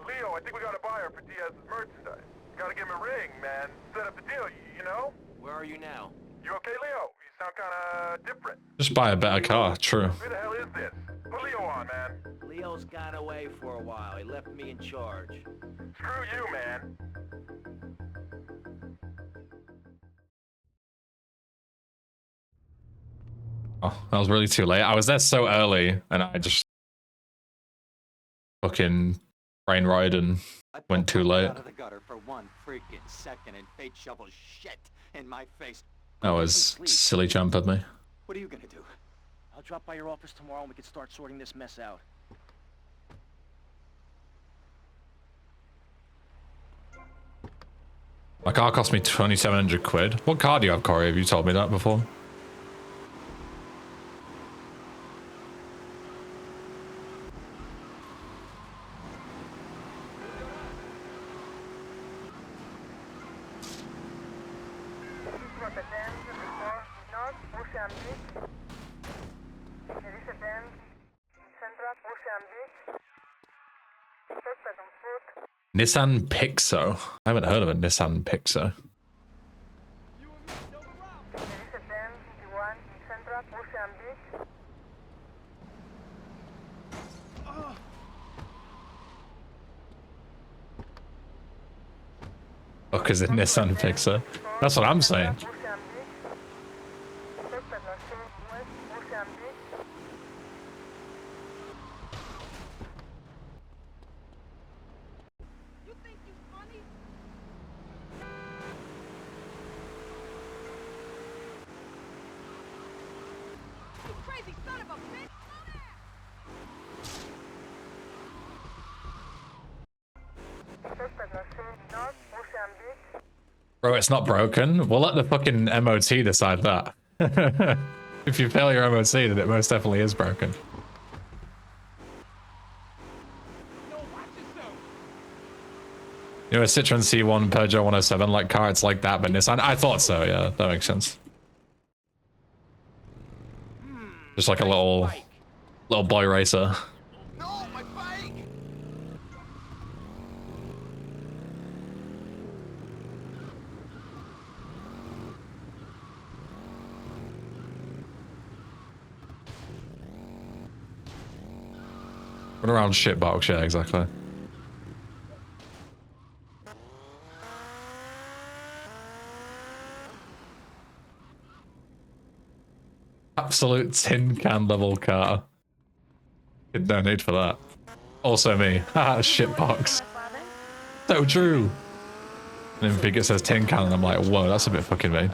Leo, I think we got a buyer for Diaz's merchandise. Gotta give him a ring, man. Set up the deal, you know? Where are you now? You okay, Leo? You sound kinda different. Just buy a better car, true. Who the hell is this? Put Leo on, man. Leo's gone away for a while. He left me in charge. Screw you, man. Oh, that was really too late. I was there so early and I just fucking brain ride and went too late. Out of the gutter for 1 freaking second and fate shovels shit in my face. That was silly jump at me. What are you gonna do? I'll drop by your office tomorrow and we can start sorting this mess out. My car cost me 2,700 quid. What car do you have, Corey? Have you told me that before? Nissan Pixo. I haven't heard of a Nissan Pixo. Fuck is it Nissan Pixo? That's what I'm saying. Bro, it's not broken. We'll let the fucking MOT decide that. If you fail your MOT, then it most definitely is broken. You know, a Citroen C1, Peugeot 107, like car, it's like that, but Nissan, I thought so, yeah, that makes sense. Just like a little boy racer. No, my bike! Run around shitbox, yeah, exactly. Absolute tin can level car. No need for that. Also me. Haha, shitbox. So true. And then Big it says tin can and I'm like, whoa, that's a bit fucking mean.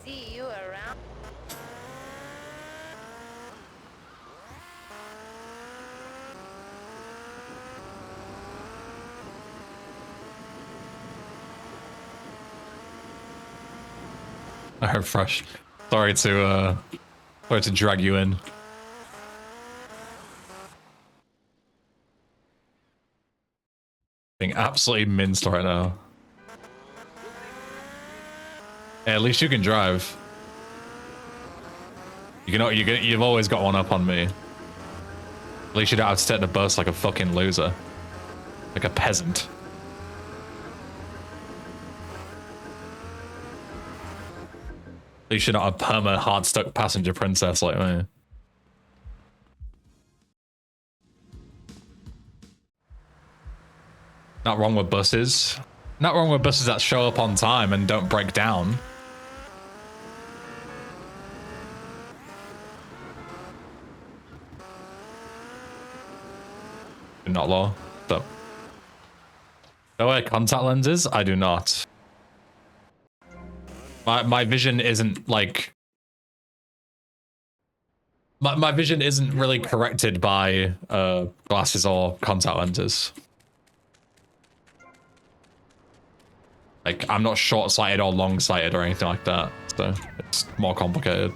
See you around. I heard fresh. Sorry to drag you in. Being absolutely minced right now. Hey, at least you can drive. You've always got one up on me. At least you don't have to take the bus like a fucking loser. Like a peasant. At least you're not a perma hard stuck passenger princess like me. Not wrong with buses. Not wrong with buses that show up on time and don't break down. Not law. So. Do I wear contact lenses? I do not. My vision isn't like... My vision isn't really corrected by glasses or contact lenses. Like, I'm not short-sighted or long-sighted or anything like that, so it's more complicated.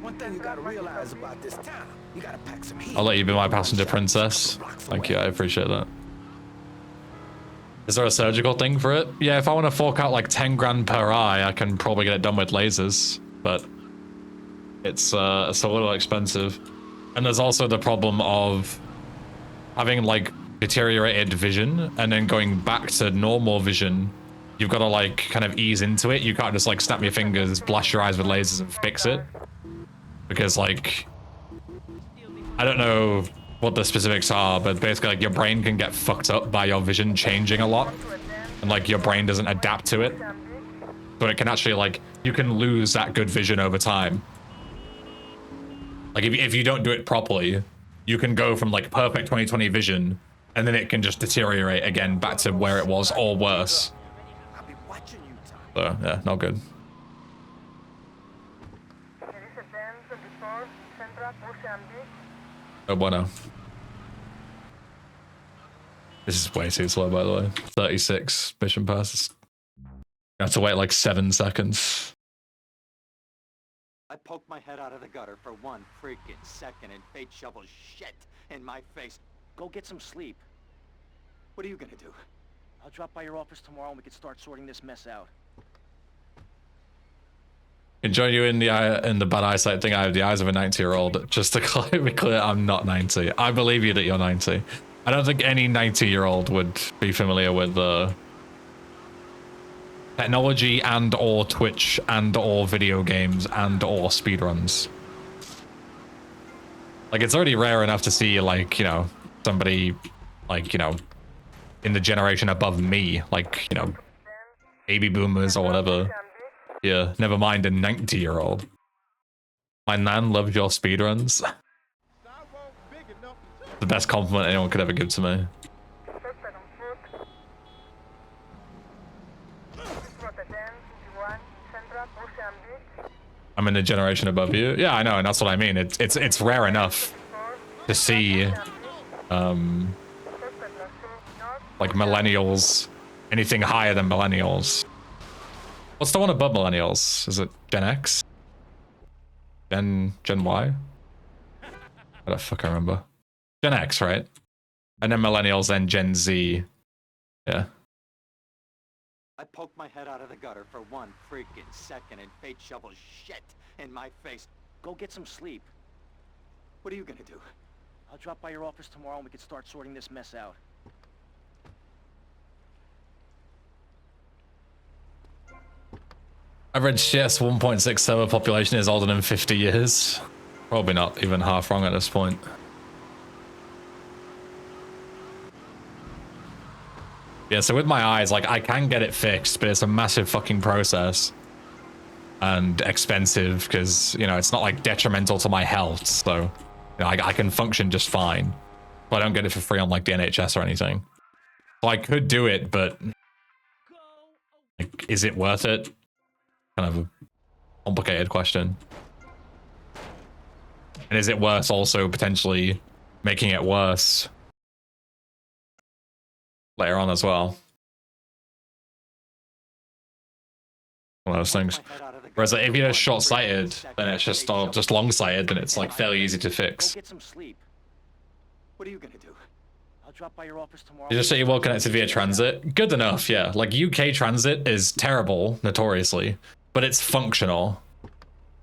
One thing you gotta realize about this town, you gotta pack some heat. I'll let you be my passenger princess. Thank you, I appreciate that. Is there a surgical thing for it? Yeah, if I want to fork out like 10 grand per eye, I can probably get it done with lasers, but it's a little expensive. And there's also the problem of having like deteriorated vision and then going back to normal vision. You've got to like kind of ease into it. You can't just like snap your fingers, blast your eyes with lasers and fix it. Because like, I don't know what the specifics are, but basically like your brain can get fucked up by your vision changing a lot. And like your brain doesn't adapt to it. So it can actually like, you can lose that good vision over time. Like if you don't do it properly, you can go from like perfect 20/20 vision and then it can just deteriorate again back to where it was or worse. So yeah, not good. Oh bueno. This is way too slow, by the way. 36 mission passes. You have to wait like 7 seconds. I poked my head out of the gutter for 1 freaking second and fate shovels shit in my face. Go get some sleep. What are you gonna do? I'll drop by your office tomorrow and we can start sorting this mess out. Enjoy you in the bad eyesight thing. I have the eyes of a 90-year-old. Just to be clear, I'm not 90. I believe you that you're 90. I don't think any 90-year-old would be familiar with technology and or Twitch and or video games and or speedruns. Like, it's already rare enough to see, like, you know, somebody, like, you know, in the generation above me, like, you know, baby boomers or whatever. Yeah, never mind a 90-year-old. My nan loves your speedruns. The best compliment anyone could ever give to me. I'm in the generation above you. Yeah, I know, and that's what I mean. It's rare enough to see like millennials, anything higher than millennials. What's the one above millennials? Is it Gen X? Gen Y? I don't fucking remember. Gen X, right? And then millennials, then Gen Z. Yeah. I poked my head out of the gutter for 1 freaking second and fate shovels shit in my face. Go get some sleep. What are you gonna do? I'll drop by your office tomorrow and we can start sorting this mess out. Average CS 1.6 server population is older than 50 years. Probably not even half wrong at this point. Yeah, so with my eyes, like, I can get it fixed, but it's a massive fucking process. And expensive, because, you know, it's not, like, detrimental to my health, so, you know, I can function just fine. But I don't get it for free on, like, the NHS or anything. So I could do it, but... like, is it worth it? Kind of a complicated question. And is it worth also potentially making it worse later on as well? One of those things. Whereas like, if you're short-sighted, then it's just long-sighted, then it's like fairly easy to fix. Go get some sleep. What are you gonna do? I'll drop by your office tomorrow. You just say you're well connected via transit. Good enough, yeah. Like UK transit is terrible, notoriously, but it's functional.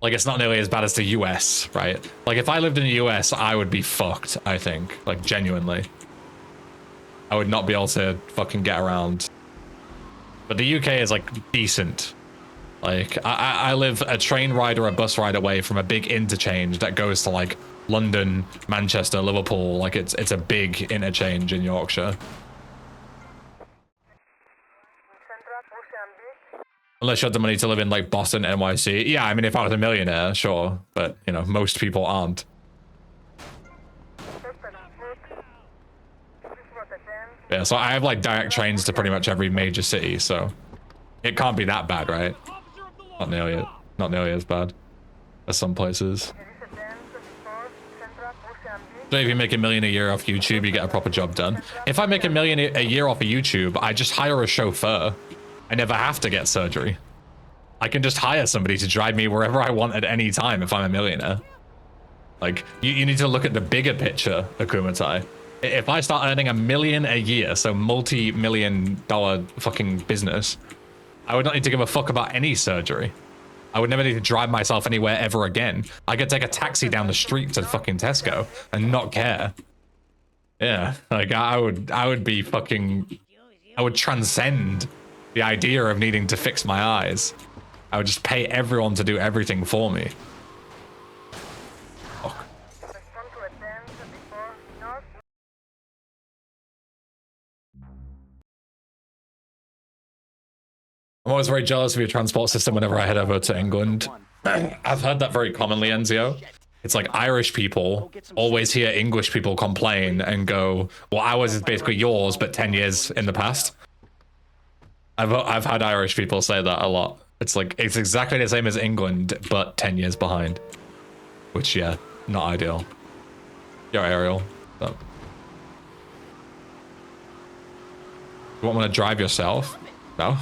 Like it's not nearly as bad as the US, right? Like if I lived in the US, I would be fucked, I think. Like genuinely. I would not be able to fucking get around. But the UK is like decent. Like I live a train ride or a bus ride away from a big interchange that goes to like London, Manchester, Liverpool. Like it's a big interchange in Yorkshire. Unless you had the money to live in like Boston, NYC. Yeah, I mean, if I was a millionaire, sure. But, you know, most people aren't. Yeah, so I have like direct trains to pretty much every major city, so it can't be that bad, right? Not nearly as bad as some places. So if you make $1 million a year off YouTube, you get a proper job done. If I make $1 million a year off of YouTube, I just hire a chauffeur. I never have to get surgery. I can just hire somebody to drive me wherever I want at any time if I'm a millionaire. Like, you need to look at the bigger picture, Akumatai. If I start earning $1 million a year, so multi-million-dollar fucking business, I would not need to give a fuck about any surgery. I would never need to drive myself anywhere ever again. I could take a taxi down the street to fucking Tesco and not care. Yeah, like I would be fucking, I would transcend the idea of needing to fix my eyes. I would just pay everyone to do everything for me. Fuck. I'm always very jealous of your transport system whenever I head over to England. I've heard that very commonly, Enzio. It's like Irish people always hear English people complain and go, well, ours is basically yours, but 10 years in the past. I've had Irish people say that a lot. It's like, it's exactly the same as England, but 10 years behind. Which, yeah, not ideal. You're Ariel. So. You want me to drive yourself? No?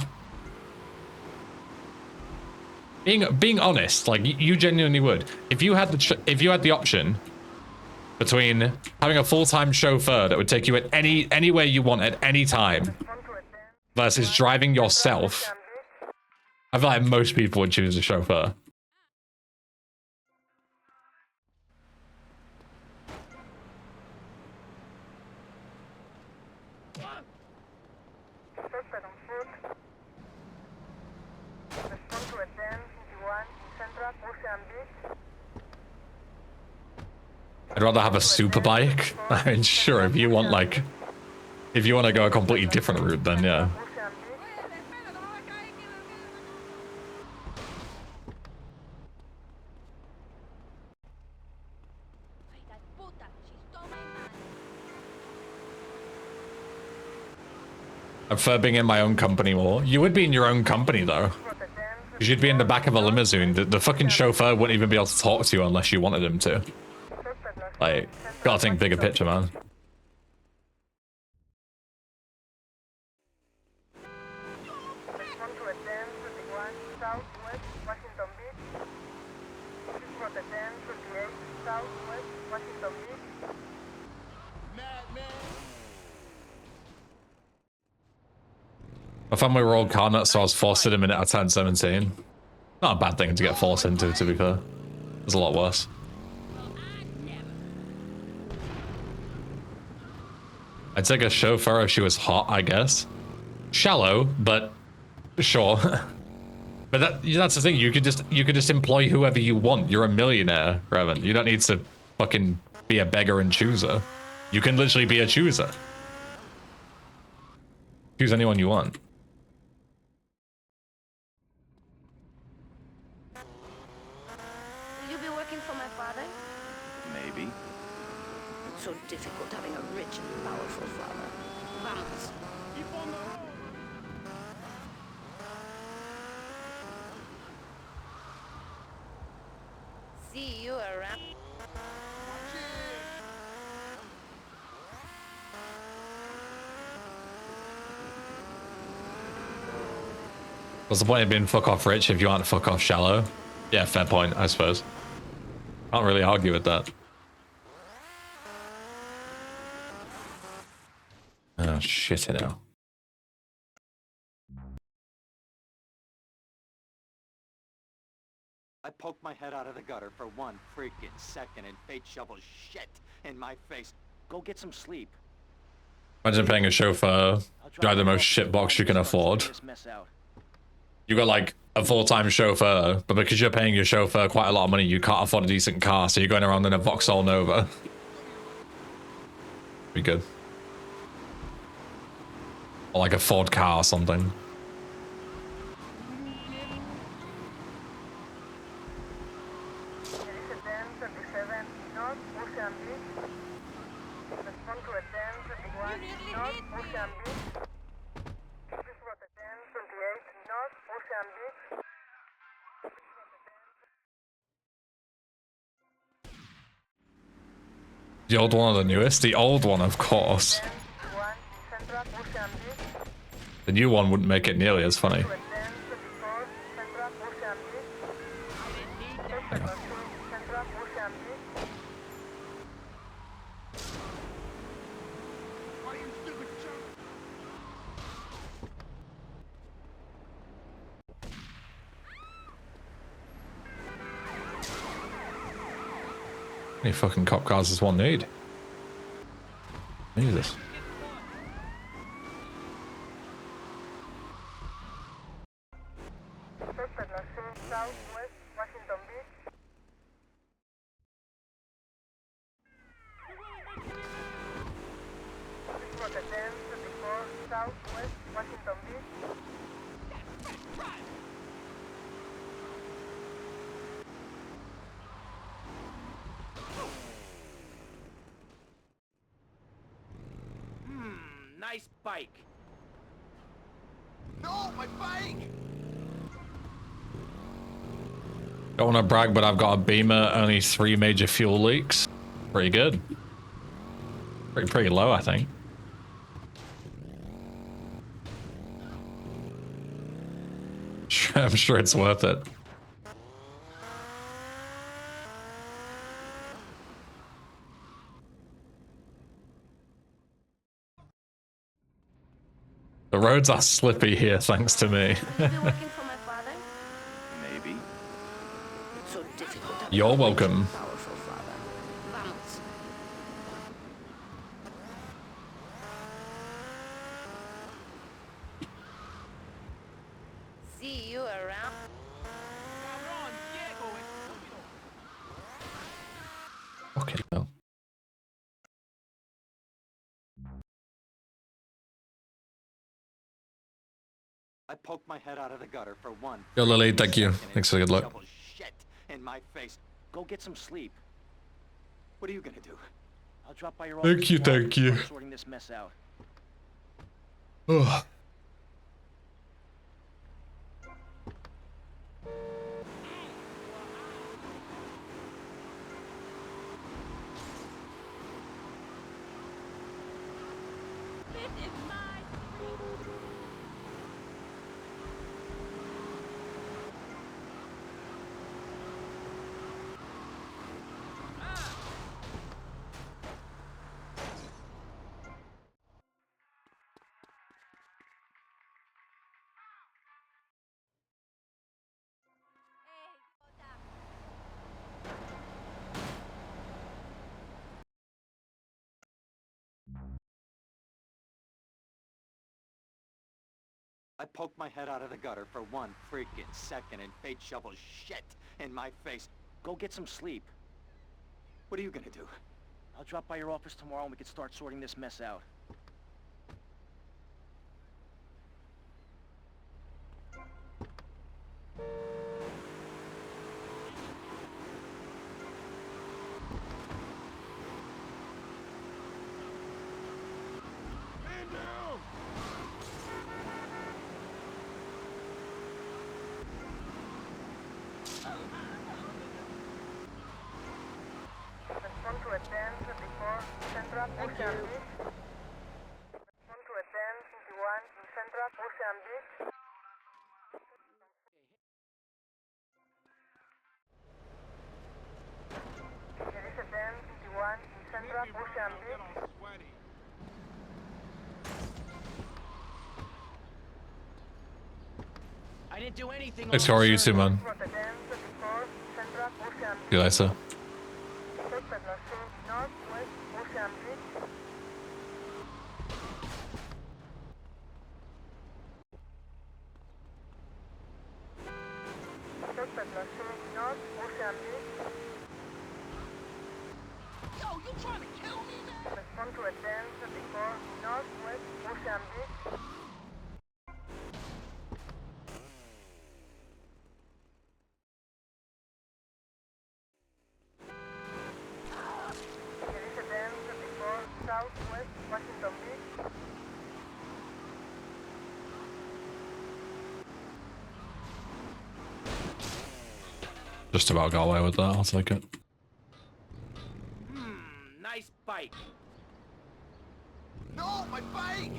Being honest, like you genuinely would. If you had the option between having a full-time chauffeur that would take you at anywhere you want at any time versus driving yourself, I feel like most people would choose a chauffeur. I'd rather have a super bike. I mean, sure, if you want like, if you want to go a completely different route, then yeah. I prefer being in my own company more. You would be in your own company though. You'd be in the back of a limousine. The fucking chauffeur wouldn't even be able to talk to you unless you wanted him to. Like, gotta think bigger picture, man. My family were all car nuts, so I was forced in a minute I turned 17. Not a bad thing to get forced into, to be fair. There's a lot worse. I'd take a chauffeur if she was hot, I guess. Shallow, but sure. But that's the thing. You could just employ whoever you want. You're a millionaire, Revan. You don't need to fucking be a beggar and chooser. You can literally be a chooser. Choose anyone you want. Will you be working for my father? Maybe. It's so difficult having a rich and powerful father. Vamos. Keep on the road. See you around. What's the point of being fuck off rich if you aren't fuck off shallow? Yeah, fair point, I suppose. Can't really argue with that. Oh shit, you know. I poked my head out of the gutter for 1 freaking second and fate shovels shit in my face. Go get some sleep. Imagine paying a chauffeur, drive the most shitbox you can afford. You got like a full-time chauffeur, but because you're paying your chauffeur quite a lot of money, you can't afford a decent car, so you're going around in a Vauxhall Nova. Be good. Or like a Ford car or something. The old one or the newest? The old one, of course. The new one wouldn't make it nearly as funny. Yeah. How many fucking cop cars does one need? Jesus. Nice bike. No, my bike! Don't want to brag, but I've got a Beamer, only 3 major fuel leaks. Pretty good. Pretty low, I think. I'm sure it's worth it. The roads are slippy here, thanks to me. Working for my father? Maybe. It's so difficult. You're welcome. Powerful father. Vamos. See you around. Okay, no. I poked my head out of the gutter for one. Yo, Lily, thank you. Thanks for the good luck. Shovel shit in my face. Go get some sleep. What are you gonna do? I'll drop by your Thank office you, tomorrow thank and you. start sorting this mess out. Ugh. This is my street. I poked my head out of the gutter for one freaking second and fate shovels shit in my face. Go get some sleep. What are you gonna do? I'll drop by your office tomorrow and we can start sorting this mess out. Man down! Respond to attend before Central Ocean Beach. Respond to attend 21 in Central Ocean Beach. There is attend 21 in Central Ocean Beach. I didn't do anything. Thanks for you too, man. Attend before Central Ocean See you later. Northwest Ocean Beach. Yo, you trying to kill me, man? Respond to a 1034 Northwest Mozambique. Dirige 1034 Southwest Washington Beach. Just about got away with that. I'll take it. Nice bike. No, my bike!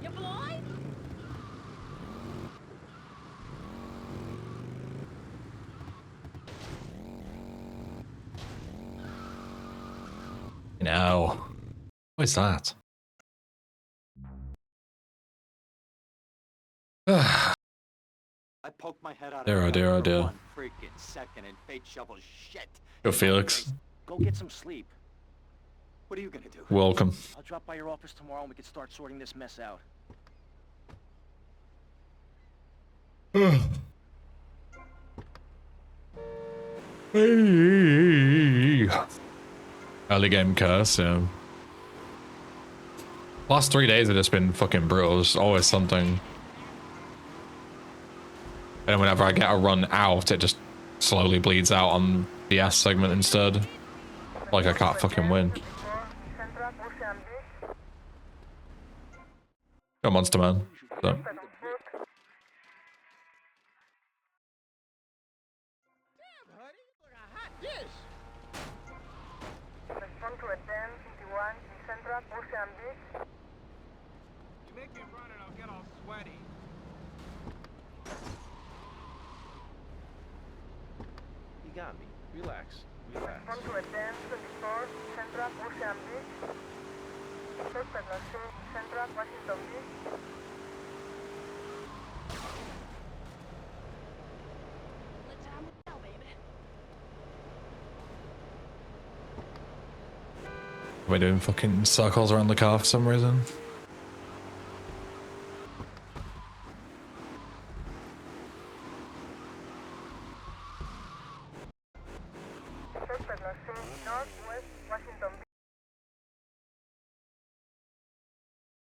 You blind? No. What is that? I poked my head out Dear, of the oh gutter dear, oh for dear. 1 freaking second and fate shovels shit. Go, in my Felix. face. Go get some sleep. What are you gonna do? Welcome. I'll drop by your office tomorrow and we can start sorting this mess out. Early game curse, yeah. Last 3 days have just been fucking brutal. There's always something. And whenever I get a run out, it just slowly bleeds out on the S segment instead. Like I can't fucking win. Go Monster Man. So. Respond to a 1051 Central Mozambique. You make me run and I'll get all sweaty. You got me. Relax. Relax. Respond to a 1024 Central Mozambique. Suspect last seen Central Washington Beach. Let's have it now, baby. We're doing fucking circles around the car for some reason. Suspect last seen Northwest Washington Beach.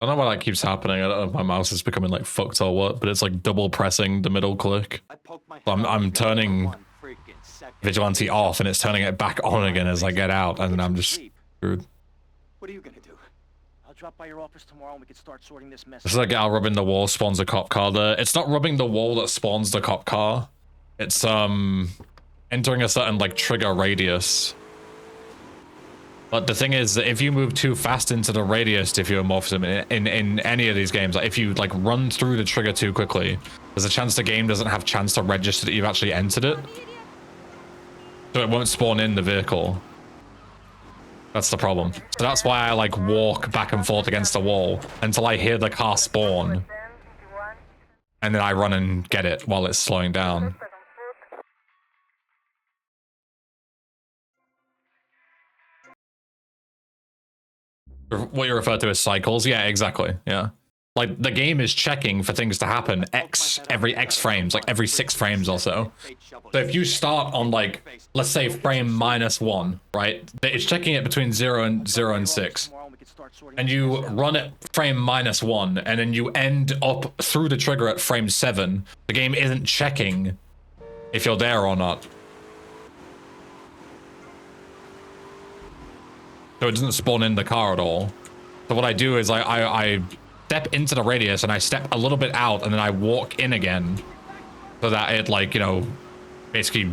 I don't know why that keeps happening. I don't know if my mouse is becoming like fucked or what, but it's like double pressing the middle click. I poked my head So out of I'm the gutter for turning 1 freaking second. Vigilante off and it's turning it back on again as I get out, and then I'm just screwed. What are you gonna do? I'll drop by your office tomorrow and we can start sorting this mess This is like gal rubbing the wall spawns a cop car. It's not rubbing the wall that spawns the cop car. It's entering a certain like trigger radius. But the thing is that if you move too fast into the radius diffeomorphism in any of these games, like if you like run through the trigger too quickly, there's a chance the game doesn't have chance to register that you've actually entered it. So it won't spawn in the vehicle. That's the problem. So that's why I like walk back and forth against the wall until I hear the car spawn. 1051 And then I run and get it while it's slowing down. Suspect on foot. What you refer to as cycles? Yeah, exactly. Yeah. Like the game is checking for things to happen every X frames, like every 6 frames or so. So if you start on like, let's say frame -1, right? It's checking it between 0 and 6. And you run at frame -1 and then you end up through the trigger at frame 7. The game isn't checking if you're there or not. So it doesn't spawn in the car at all. So what I do is I step into the radius and I step a little bit out and then I walk in again. So that it like, you know, basically,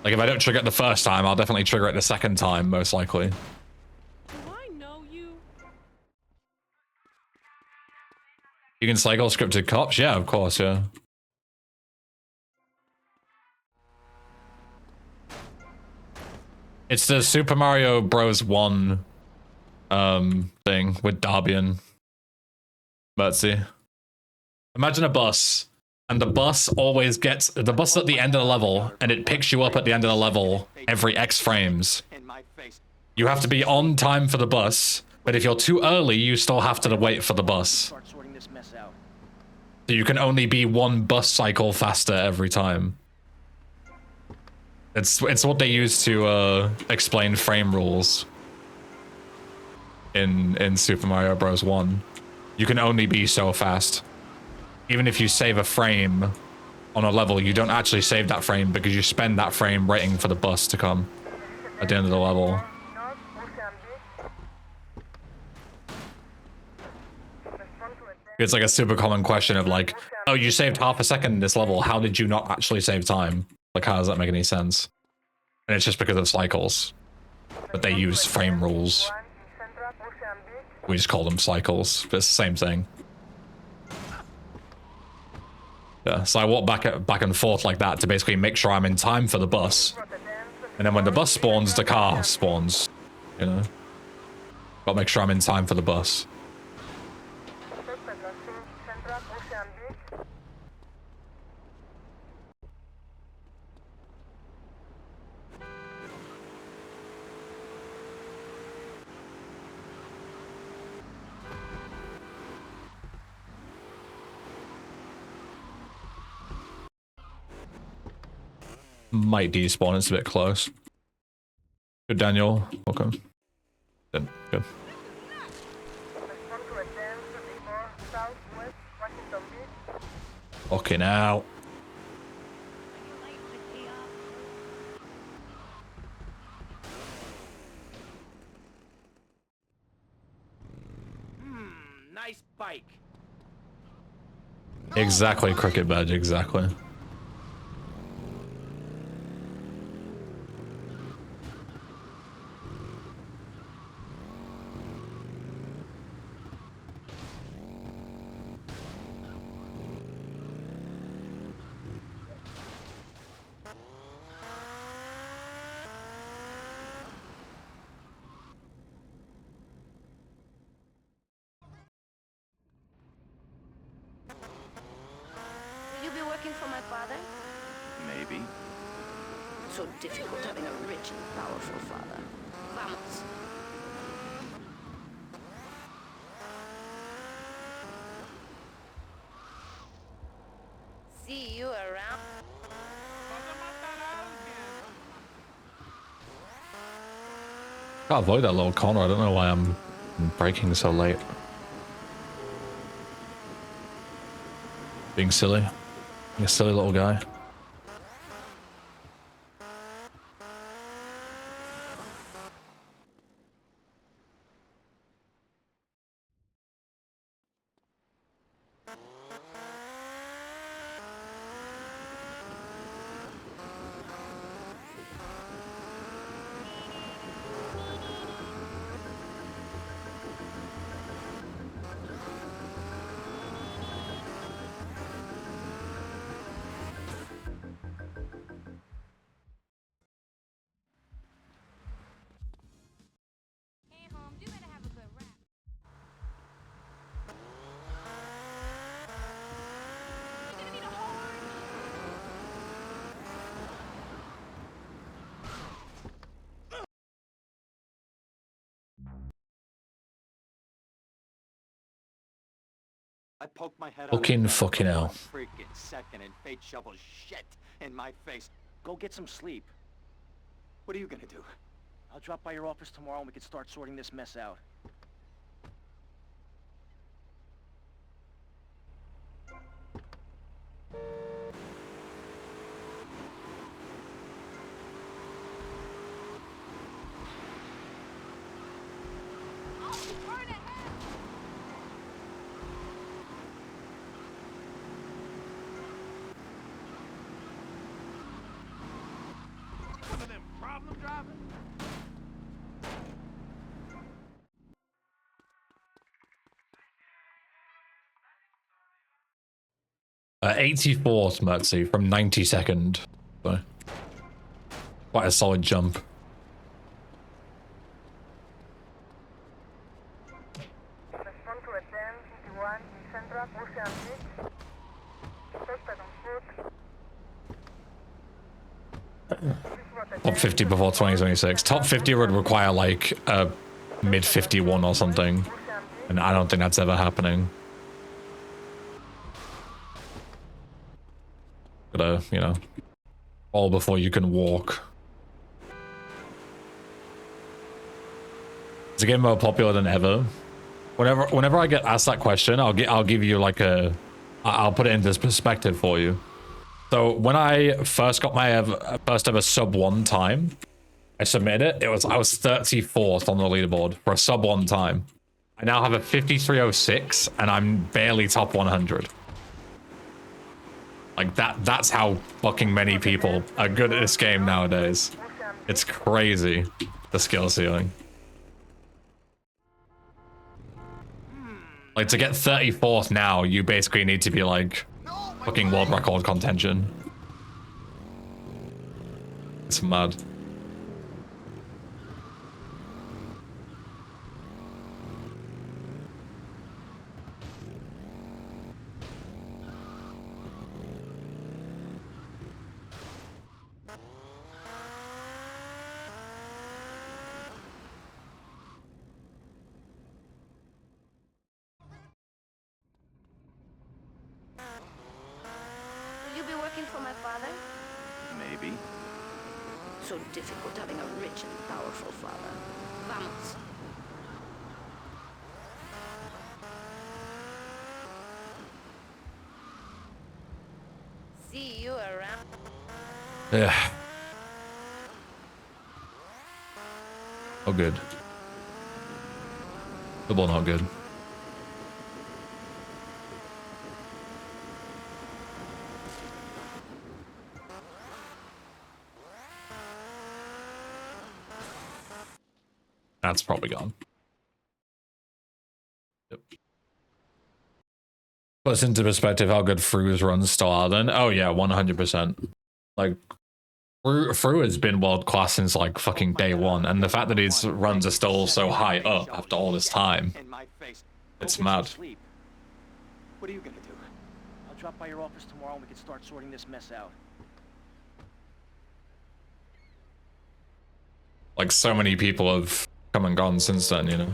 like if I don't trigger it the first time, I'll definitely trigger it the second time, most likely. Do I know you? You can cycle scripted cops? Yeah, of course, yeah. It's the Super Mario Bros. 1 thing with Darby and Mertzy. Imagine a bus, and the bus always gets the bus at the end of the level, and it picks you up at the end of the level every X frames. You have to be on time for the bus, but if you're too early, you still have to wait for the bus. Start sorting this mess out. So you can only be one bus cycle faster every time. It's what they use to explain frame rules in Super Mario Bros. 1. You can only be so fast. Even if you save a frame on a level, you don't actually save that frame because you spend that frame waiting for the bus to come at the end of the level. It's like a super common question of like, oh, you saved half a second in this level. How did you not actually save time? Like, how does that make any sense? And it's just because of cycles. But they use frame rules. We just call them cycles, but it's the same thing. Yeah, so I walk back and forth like that to basically make sure I'm in time for the bus. And then when the bus spawns, the car spawns. You know? Gotta make sure I'm in time for the bus. Might despawn, it's a bit close. Good, Daniel. Welcome. Good. Good. Okay, now. Nice bike. Exactly, cricket badge, exactly. Will you be working for my father? Maybe. So difficult having a rich and powerful father. Vamos. See you around. Can't avoid that little corner. I don't know why I'm braking so late. Being silly. Being a silly little guy. Hey, Holmes, you better have a good rap. You gonna need a horn? I poked my head out Fucking of the gutter fucking for hell. 1 freaking second and fate shovels shit in my face. Go get some sleep. What are you gonna do? I'll drop by your office tomorrow and we can start sorting this mess out. Burn it! One of them problem driving? 84th, Mertzy, from 92nd. So, quite a solid jump. Top 50 before 2026. Top 50 would require like a mid 51 or something. And I don't think that's ever happening. Gotta, you know, all before you can walk. Is the game more popular than ever? Whenever I get asked that question, I'll give you like I'll put it into perspective for you. So when I first got my first ever sub 1 time, I submitted it. I was 34th on the leaderboard for a sub 1 time. I now have a 5306 and I'm barely top 100. Like that's how fucking many people are good at this game nowadays. It's crazy, the skill ceiling. Like, to get 34th now, you basically need to be like fucking world record contention. It's mad. Will you be working for my father? Maybe. So difficult having a rich and powerful father. Vamos. See you around. Yeah. Oh, good. Football not good. That's probably gone. Yep. Puts into perspective how good Fru's runs still are then. Oh yeah, 100%. Like, Fru has been world class since like fucking day one, and the fact that his runs are still so high up after all this time, it's mad. What are you gonna do? I'll drop by your office tomorrow and we can start sorting this mess out. Like, so many people have come and gone since then, you know.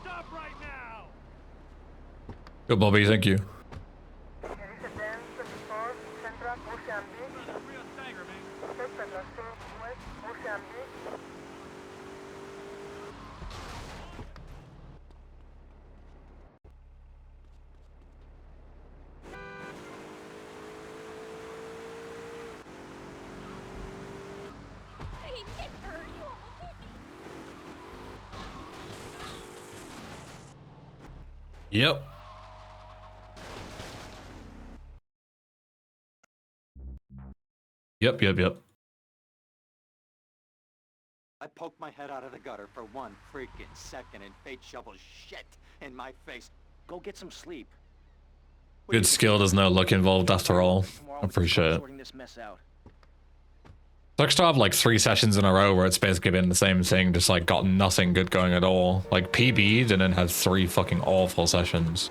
Stop right now! Good, Bobby, thank you. Yep. Yep. I poked my head out of the gutter for 1 freaking second and fate shovels shit in my face. Go get some sleep. Good skill, there's no luck involved after all. I appreciate it. Sorting this mess out. Sucks to have like 3 sessions in a row where it's basically been the same thing, just like got nothing good going at all. Like PB'd and then had 3 fucking awful sessions.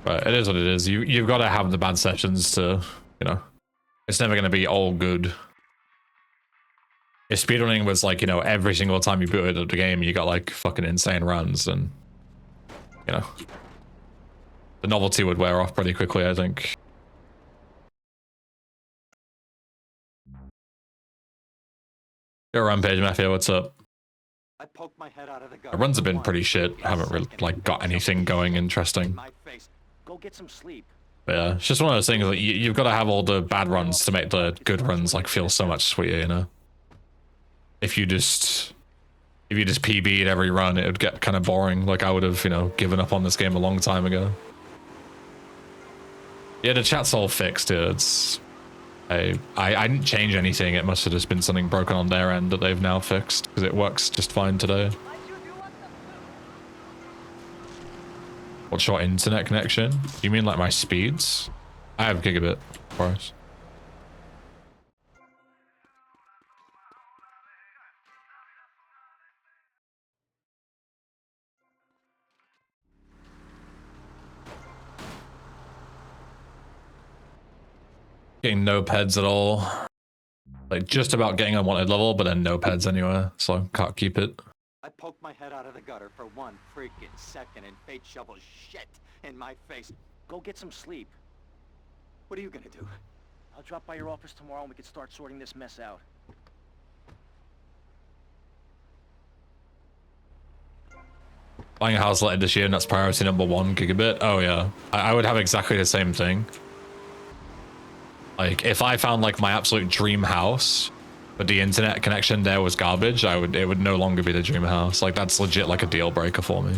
But it is what it is. You've got to have the bad sessions to, you know, it's never going to be all good. If speedrunning was like, you know, every single time you booted up the game, you got like fucking insane runs, and, you know, the novelty would wear off pretty quickly, I think. Yo, Rampage Mafia, what's up? I poked my head out of the gutter. The runs have been pretty shit. I haven't really like got anything going interesting. Go get some sleep. But yeah, it's just one of those things that you've got to have all the bad runs to make the good runs like feel so much sweeter, you know? if you just PB'd every run, it would get kind of boring. Like I would have, you know, given up on this game a long time ago. Yeah, the chat's all fixed, dude. It's I didn't change anything. It must have just been something broken on their end that they've now fixed because it works just fine today. What's your internet connection? You mean like my speeds? I have gigabit, of course. Getting no peds at all. Like just about getting unwanted level, but then no peds anywhere, so can't keep it. I poked my head out of the gutter for 1 freaking second and fate shovels shit in my face. Go get some sleep. What are you gonna do? I'll drop by your office tomorrow and we can start sorting this mess out. Buying a house later this year, and that's priority number 1, gigabit. Oh yeah, I would have exactly the same thing. Like if I found like my absolute dream house, but the internet connection there was garbage, it would no longer be the dream house. Like that's legit like a deal breaker for me.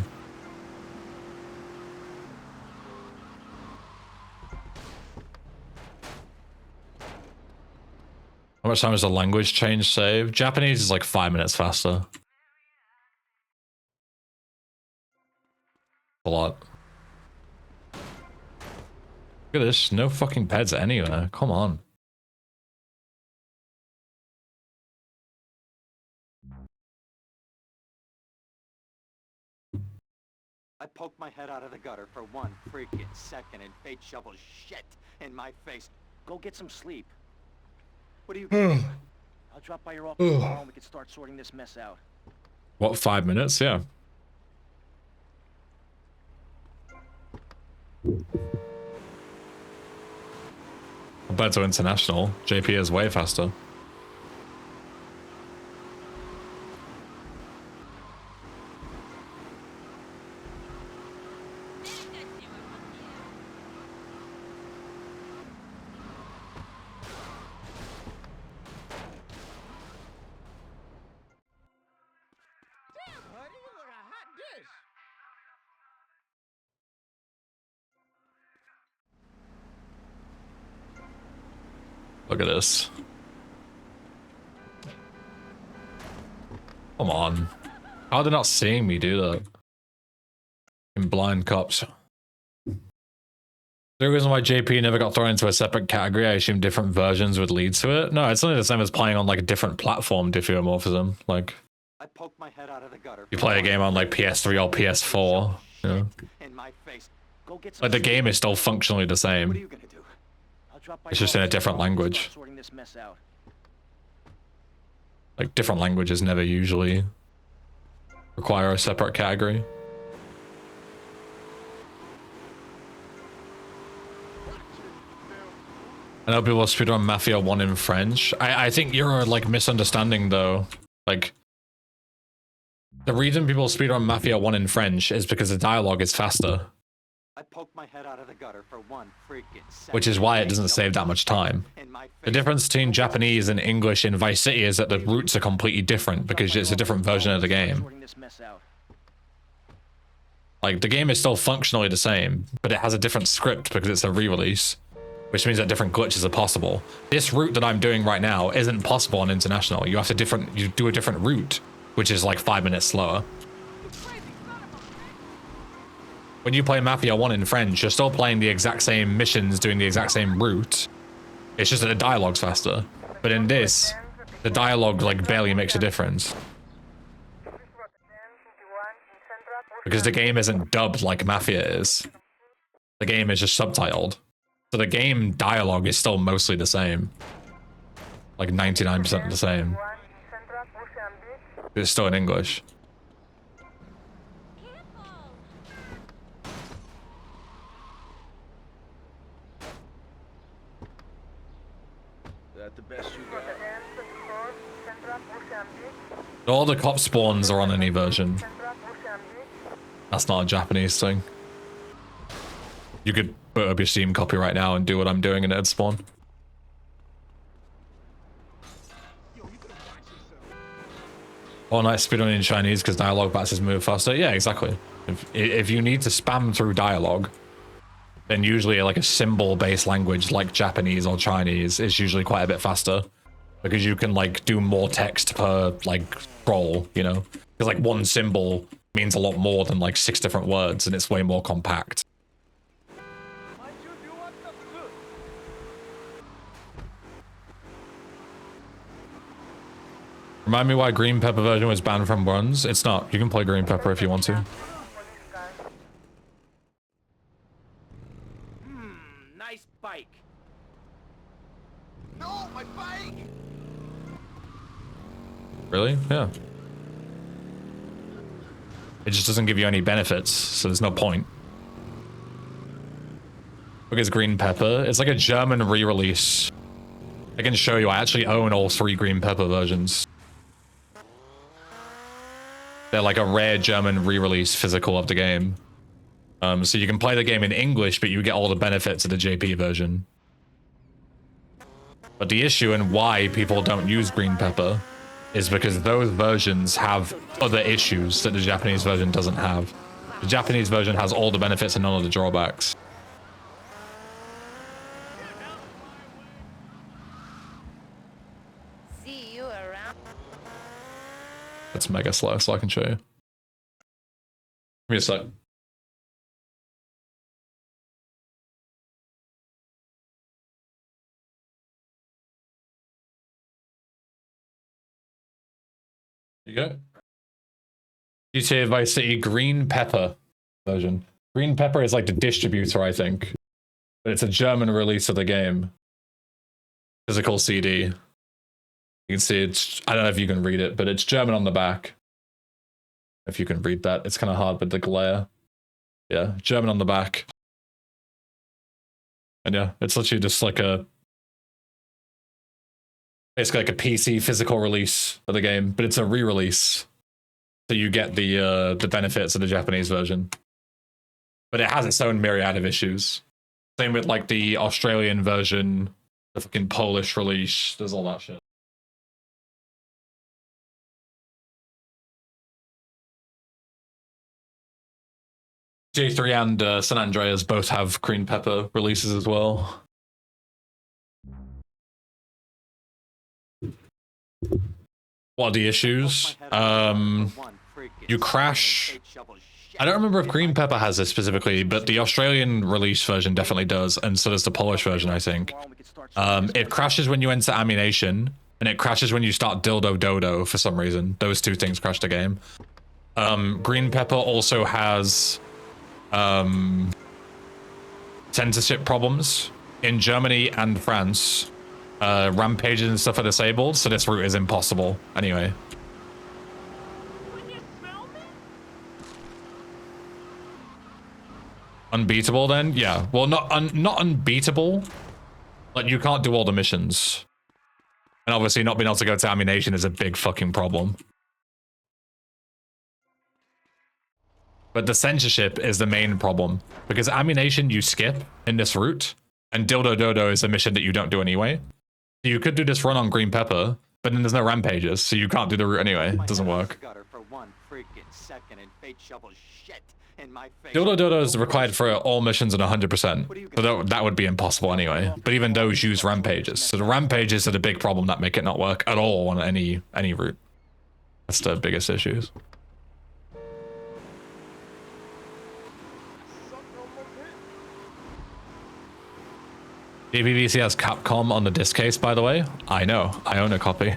How much time is the language change save? Japanese is like 5 minutes faster. A lot. Look at this, no fucking peds anywhere. Come on. I poked my head out of the gutter for 1 freaking second and fate shovels shit in my face. Go get some sleep. What are you gonna do? I'll drop by your office tomorrow and we can start sorting this mess out. What, 5 minutes? Yeah. Compared to international, JP is way faster. Look at this. Come on. How are they not seeing me do that? In blind cops. The reason why JP never got thrown into a separate category, I assume different versions would lead to it. No, it's only the same as playing on like a different platform diffeomorphism. Like, I poked my head out of the gutter. You play a game on like PS3 or PS4, you know? In my face. Go get some Like the sleep. game is still functionally the What are you same. gonna do? I'll drop by It's your just in a office different tomorrow and we can language. start sorting this mess out. Like different languages never usually require a separate category. I know people speedrun Mafia 1 in French. I think you're like misunderstanding though. Like the reason people speedrun Mafia 1 in French is because the dialogue is faster. I poked my head out of the gutter for 1 freaking second. Which is why it doesn't save that much time. The difference between Japanese and English in Vice City is that the roots are completely different because it's a different version of the game. Sorting this mess out. Like the game is still functionally the same, but it has a different script because it's a re-release, which means that different glitches are possible. This route that I'm doing right now isn't possible on international. You have to you do a different route, which is like 5 minutes slower. When you play Mafia 1 in French, you're still playing the exact same missions, doing the exact same route. It's just that the dialogue's faster. But in this, the dialogue like barely makes a difference. Because the game isn't dubbed like Mafia is. The game is just subtitled. So the game dialogue is still mostly the same. Like 99% the same. It's still in English. That the best you got? All the cop spawns are on any version. That's not a Japanese thing. You could put up your Steam copy right now and do what I'm doing and it'd spawn. All night speedrunning in Chinese because dialogue bats move faster. Yeah, exactly. If you need to spam through dialogue, then usually like a symbol-based language like Japanese or Chinese is usually quite a bit faster because you can like do more text per like scroll, you know? Because like one symbol means a lot more than like 6 different words and it's way more compact. Remind me why green pepper version was banned from runs. It's not. You can play green pepper if you want to. Nice bike. No, my bike! Really? Yeah. It just doesn't give you any benefits, so there's no point. Because green pepper, it's like a German re-release. I can show you, I actually own all 3 green pepper versions. They're like a rare German re-release physical of the game. So you can play the game in English, but you get all the benefits of the JP version. But the issue and why people don't use green pepper is because those versions have other issues that the Japanese version doesn't have. The Japanese version has all the benefits and none of the drawbacks. See you around. It's mega slow, so I can show you. Give me a sec. There you go. GTA Vice City Green Pepper version. Green Pepper is like the distributor, I think. But it's a German release of the game. Physical CD. You can see it's, I don't know if you can read it, but it's German on the back. If you can read that, it's kind of hard with the glare. Yeah, German on the back. And yeah, it's literally just like a, basically like a PC physical release of the game, but it's a re-release. So you get the benefits of the Japanese version. But it has its own myriad of issues. Same with like the Australian version, the fucking Polish release, there's all that shit. J3 and San Andreas both have green pepper releases as well. What are the issues? You crash. I don't remember if green pepper has this specifically, but the Australian release version definitely does, and so does the Polish version, I think. It crashes when you enter ammunition, and it crashes when you start dildo dodo for some reason. Those 2 things crash the game. Green pepper also has censorship problems in Germany and France. Rampages and stuff are disabled, so this route is impossible anyway. Unbeatable then? Yeah. Well, not unbeatable, but you can't do all the missions. And obviously not being able to go to ammunition is a big fucking problem. But the censorship is the main problem, because ammunition you skip in this route, and Dildo Dodo is a mission that you don't do anyway. You could do this run on green pepper, but then there's no rampages, so you can't do the route anyway. It doesn't work. Dildo Dodo is required for all missions at 100%, so that would be impossible anyway. But even those use rampages, so the rampages are the big problem that make it not work at all on any route. That's the biggest issues. DBBC has Capcom on the disc case, by the way. I know. I own a copy.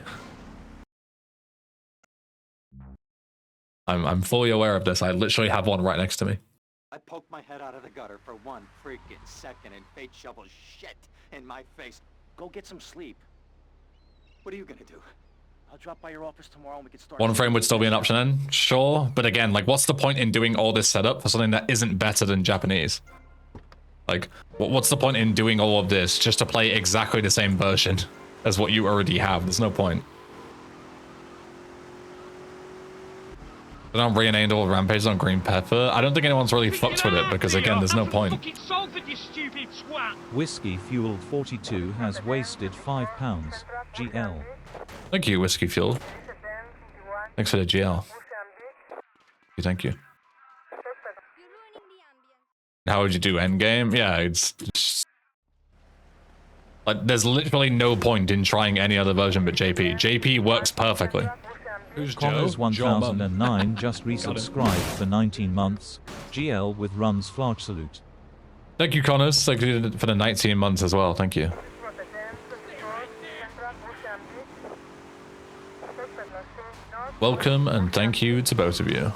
I'm fully aware of this. I literally have one right next to me. I poked my head out of the gutter for 1 freaking second and fate shovels shit in my face. Go get some sleep. What are you gonna do? I'll drop by your office tomorrow and we can start... 1 frame would still be an option then? Sure. But again, like, what's the point in doing all this setup for something that isn't better than Japanese? Like, what's the point in doing all of this just to play exactly the same version as what you already have? There's no point. They don't re-enable rampages on green pepper. I don't think anyone's really fucked with it because, again, there's no point. Whiskey Fueled 42 has wasted £5. GL. Thank you, Whiskey Fuel. Thank Thanks for the GL. Thank you. How would you do endgame? Yeah, it's just, like, there's literally no point in trying any other version but JP. JP works perfectly. Who's Connors Joe? 1009 just resubscribed for 19 months. GL with runs flag salute. Thank you, Connors. Thank you for the 19 months as well. Thank you. Welcome and thank you to both of you.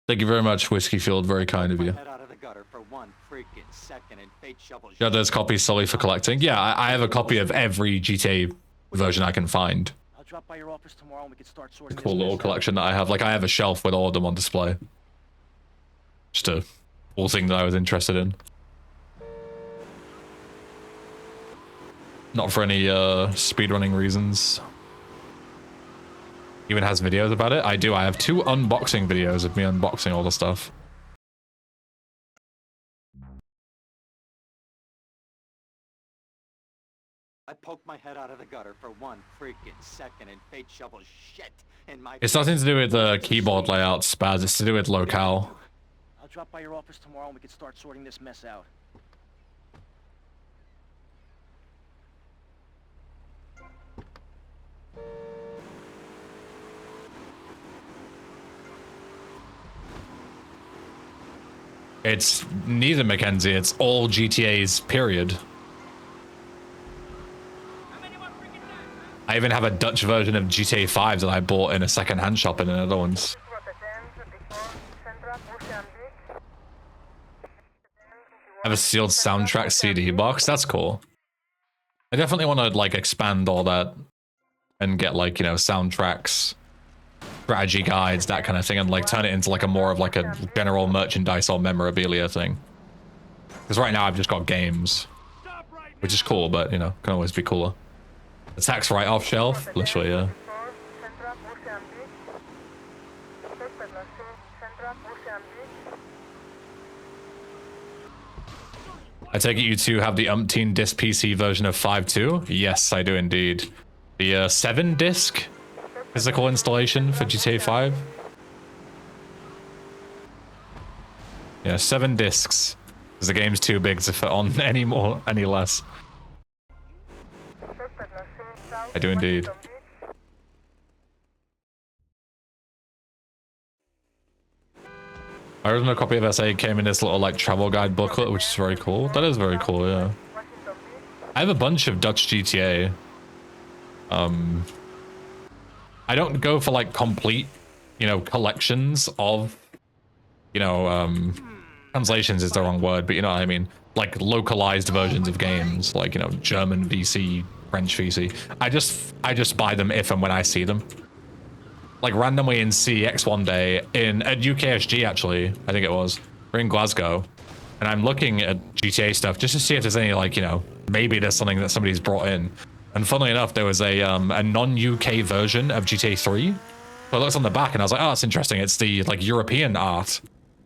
Thank you very much, Whiskey Field. Very kind of you. Yeah, there's copies solely for collecting. Yeah, I have a copy of every GTA version I can find. I'll drop by your office tomorrow and we can start sorting Cool little collection that I have. Like, I have a shelf with all of them on display. Just a cool thing that I was interested in. Not for any speedrunning reasons. Even has videos about it. I do. I have 2 unboxing videos of me unboxing all the stuff. I poked my head out of the gutter for 1 freaking second and fate shovels shit in my... It's nothing to do with the keyboard layout, Spaz. It's to do with locale. I'll drop by your office tomorrow and we can start sorting this mess out. It's neither, Mackenzie. It's all GTA's, period. I even have a Dutch version of GTA 5 that I bought in a second-hand shop in the Netherlands. I have a sealed soundtrack CD box. That's cool. I definitely want to, like, expand all that and get, like, you know, soundtracks, strategy guides, that kind of thing, and, like, turn it into, like, a more of, like, a general merchandise or memorabilia thing. Because right now I've just got games, which is cool, but, you know, can always be cooler. The tax write-off shelf? Literally, yeah. I take it you two have the umpteen disc PC version of 5.2? Yes, I do indeed. The 7-disc physical installation for GTA 5? Yeah, 7 discs. Because the game's too big to fit on any less. I do indeed. My original copy of SA came in this little, like, travel guide booklet, which is very cool. That is very cool, yeah. I have a bunch of Dutch GTA. I don't go for, like, complete, you know, collections of, you know, translations is the wrong word, but you know what I mean? Like, localized versions of games, like, you know, German VC, French VC. I just buy them if and when I see them. Like, randomly in CX one day, at UKSG actually, I think it was, we're in Glasgow, and I'm looking at GTA stuff just to see if there's any, like, you know, maybe there's something that somebody's brought in. And funnily enough, there was a non-UK version of GTA 3. So I looked on the back and I was like, oh, that's interesting. It's the, like, European art.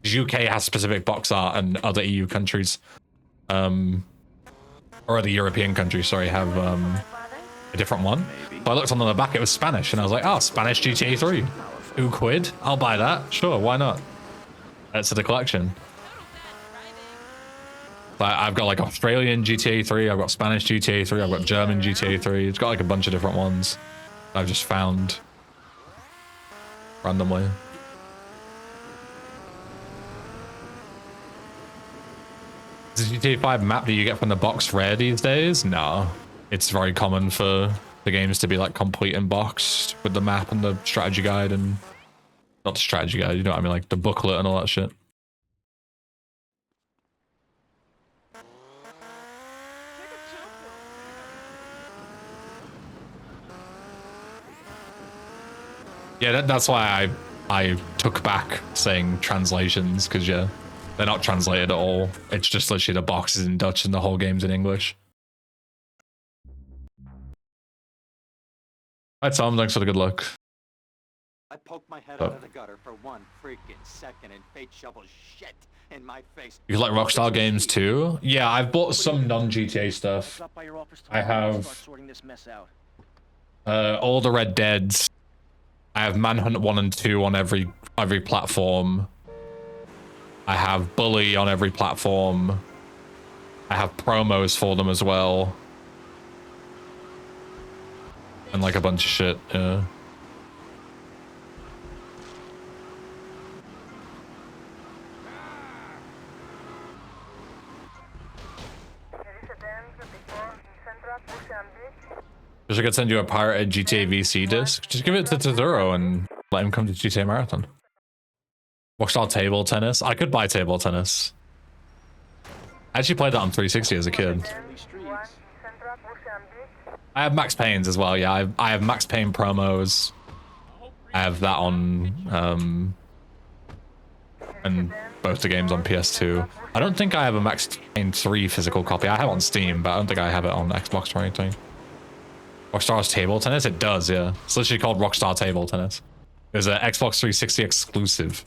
UK has specific box art, and other EU countries, or other European countries, sorry, have a different one. But I looked on the back, it was Spanish, and I was like, oh, Spanish GTA 3. £2? I'll buy that. Sure, why not? That's to the collection. But I've got, like, Australian GTA 3, I've got Spanish GTA 3, I've got German GTA 3. It's got, like, a bunch of different ones I've just found randomly. Is the GTA 5 map that you get from the box rare these days? No. It's very common for the games to be, like, complete in box with the map and the strategy guide and... Not the strategy guide, you know what I mean? Like, the booklet and all that shit. Yeah, that's why I took back saying translations, because, yeah, they're not translated at all. It's just literally the box is in Dutch and the whole game's in English. Hi, Tom. Thanks for the good luck. I poked my head Oh. out of the gutter for 1 freaking second and fate shovels shit in my face. You like Rockstar games too? Yeah, I've bought some non-GTA I'll stuff. drop by your office I tomorrow and have start sorting this mess out. all the Red Deads. I have Manhunt 1 and 2 on every platform. I have Bully on every platform. I have promos for them as well. And like a bunch of shit, yeah. Wish I could send you a pirated GTA VC disc. Just give it to Tezuro and let him come to GTA Marathon. Rockstar Table Tennis. I could buy Table Tennis. I actually played that on 360 as a kid. I have Max Payne's as well, yeah. I have Max Payne promos. I have that on, and both the games on PS2. I don't think I have a Max Payne 3 physical copy. I have it on Steam, but I don't think I have it on Xbox or anything. Rockstar's Table Tennis? It does, yeah. It's literally called Rockstar Table Tennis. It was an Xbox 360 exclusive.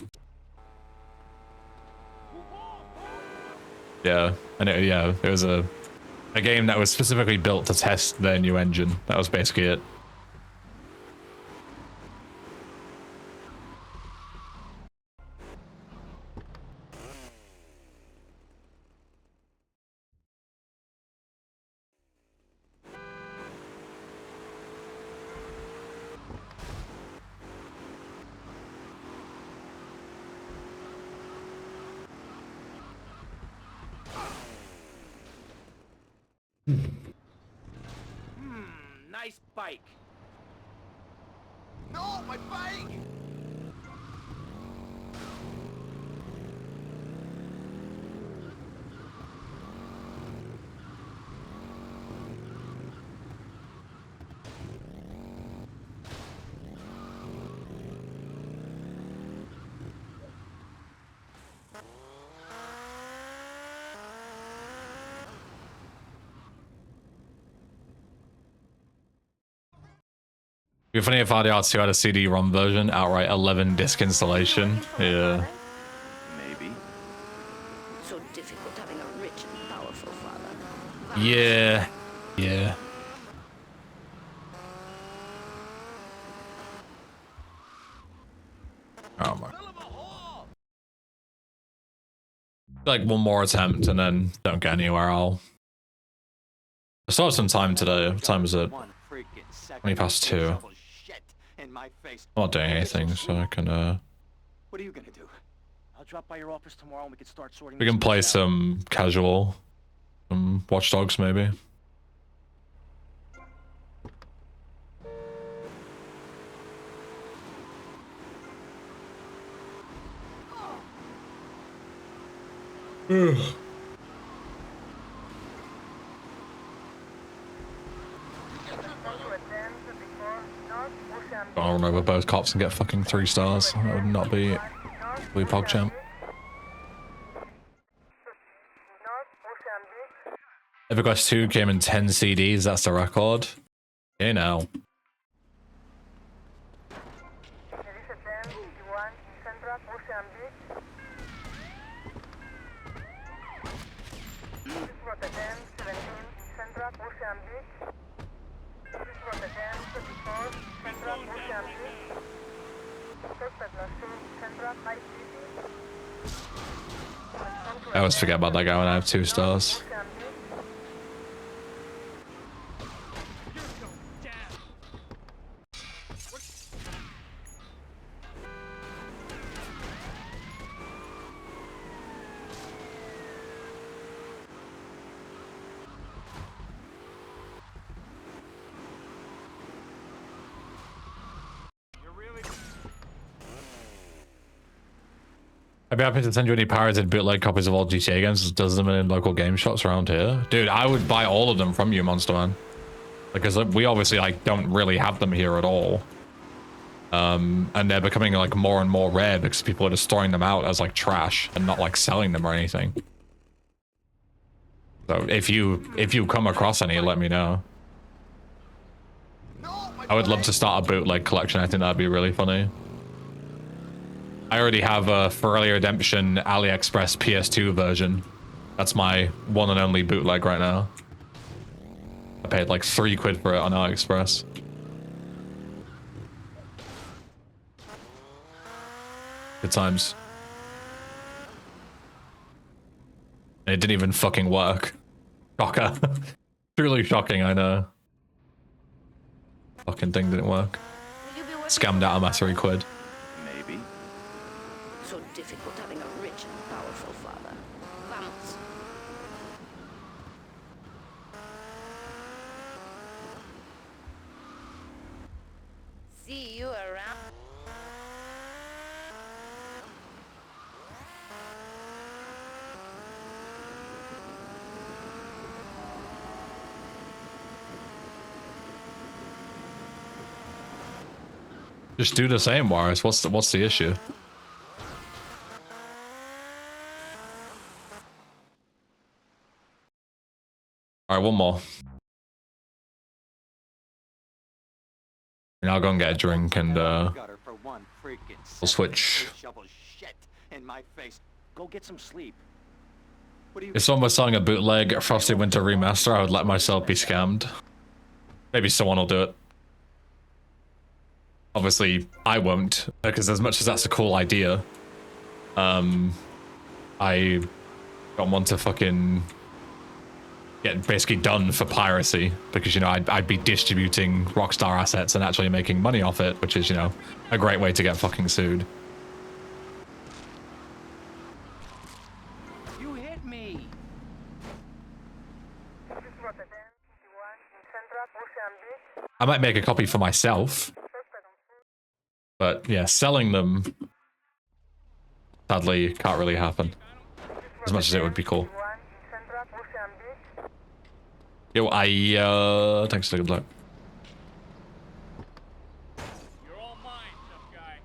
Yeah, and it was a game that was specifically built to test their new engine. That was basically it. Nice bike. No, my bike! It'd be funny if RDR2 had a CD-ROM version, outright 11 disc installation. Yeah. Maybe. So difficult having a rich and powerful father. Yeah. Yeah. Oh my. Like one more attempt and then don't get anywhere. I still have some time today. What time is it? 20 past 2. I'm not doing anything, so I can What are you gonna do? I'll drop by your office tomorrow and we can start sorting we this can play mess out. some casual, some Watch Dogs maybe. I'll run over both cops and get fucking 3 stars. That would not be Blue PogChamp. EverQuest 2 came in 10 CDs, that's the record. You know. I always forget about that guy when I have 2 stars. I'd be happy to send you any pirated bootleg copies of all GTA games. Does them in local game shops around here. Dude, I would buy all of them from you, Monster Man. Because we obviously like don't really have them here at all. And they're becoming like more and more rare because people are just throwing them out as like trash and not like selling them or anything. So if you come across any, let me know. I would love to start a bootleg collection. I think that'd be really funny. I already have a For Early Redemption AliExpress PS2 version. That's my one and only bootleg right now. I paid like £3 for it on AliExpress. Good times. And it didn't even fucking work. Shocker. Truly shocking, I know. Fucking thing didn't work. Scammed out of my £3. Maybe. So difficult having a rich and powerful father. Vamos. See you around. Just do the same, Warris. What's the issue? Alright, one more. And I'll go and get a drink and we'll switch. Go get some sleep. If someone was selling a bootleg Frosty Winter Remaster, I would let myself be scammed. Maybe someone will do it. Obviously, I won't, because as much as that's a cool idea, I don't want to fucking get basically done for piracy, because, you know, I'd be distributing Rockstar assets and actually making money off it, which is, you know, a great way to get fucking sued. You hit me! I might make a copy for myself, but yeah, selling them sadly can't really happen, as much as it would be cool. Yo, thanks for the good luck. You're all mine, tough guy.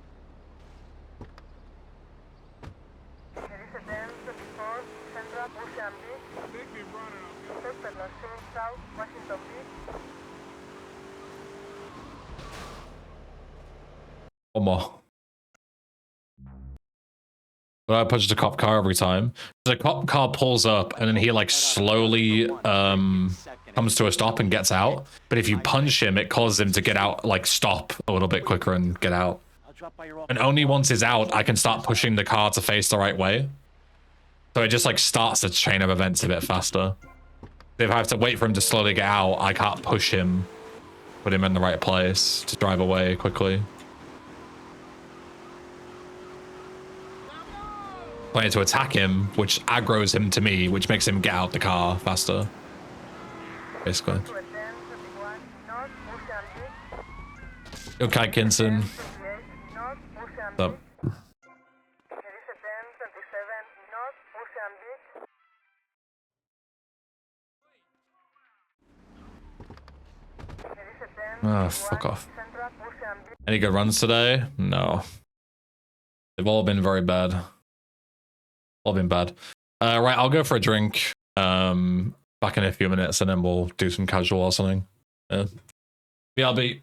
Think me running. One more. But I punch the cop car every time. The cop car pulls up and then he like slowly comes to a stop and gets out. But if you punch him, it causes him to get out, like stop a little bit quicker and get out. And only once he's out, I can start pushing the car to face the right way. So it just like starts the chain of events a bit faster. If I have to wait for him to slowly get out, I can't push him, put him in the right place to drive away quickly. Planning to attack him, which aggroes him to me, which makes him get out the car faster. Basically. Okay, Kinson. What's up? Ah, fuck off. Any good runs today? No. They've all been very bad. All been bad. Right, I'll go for a drink. Back in a few minutes, and then we'll do some casual or something. BRB.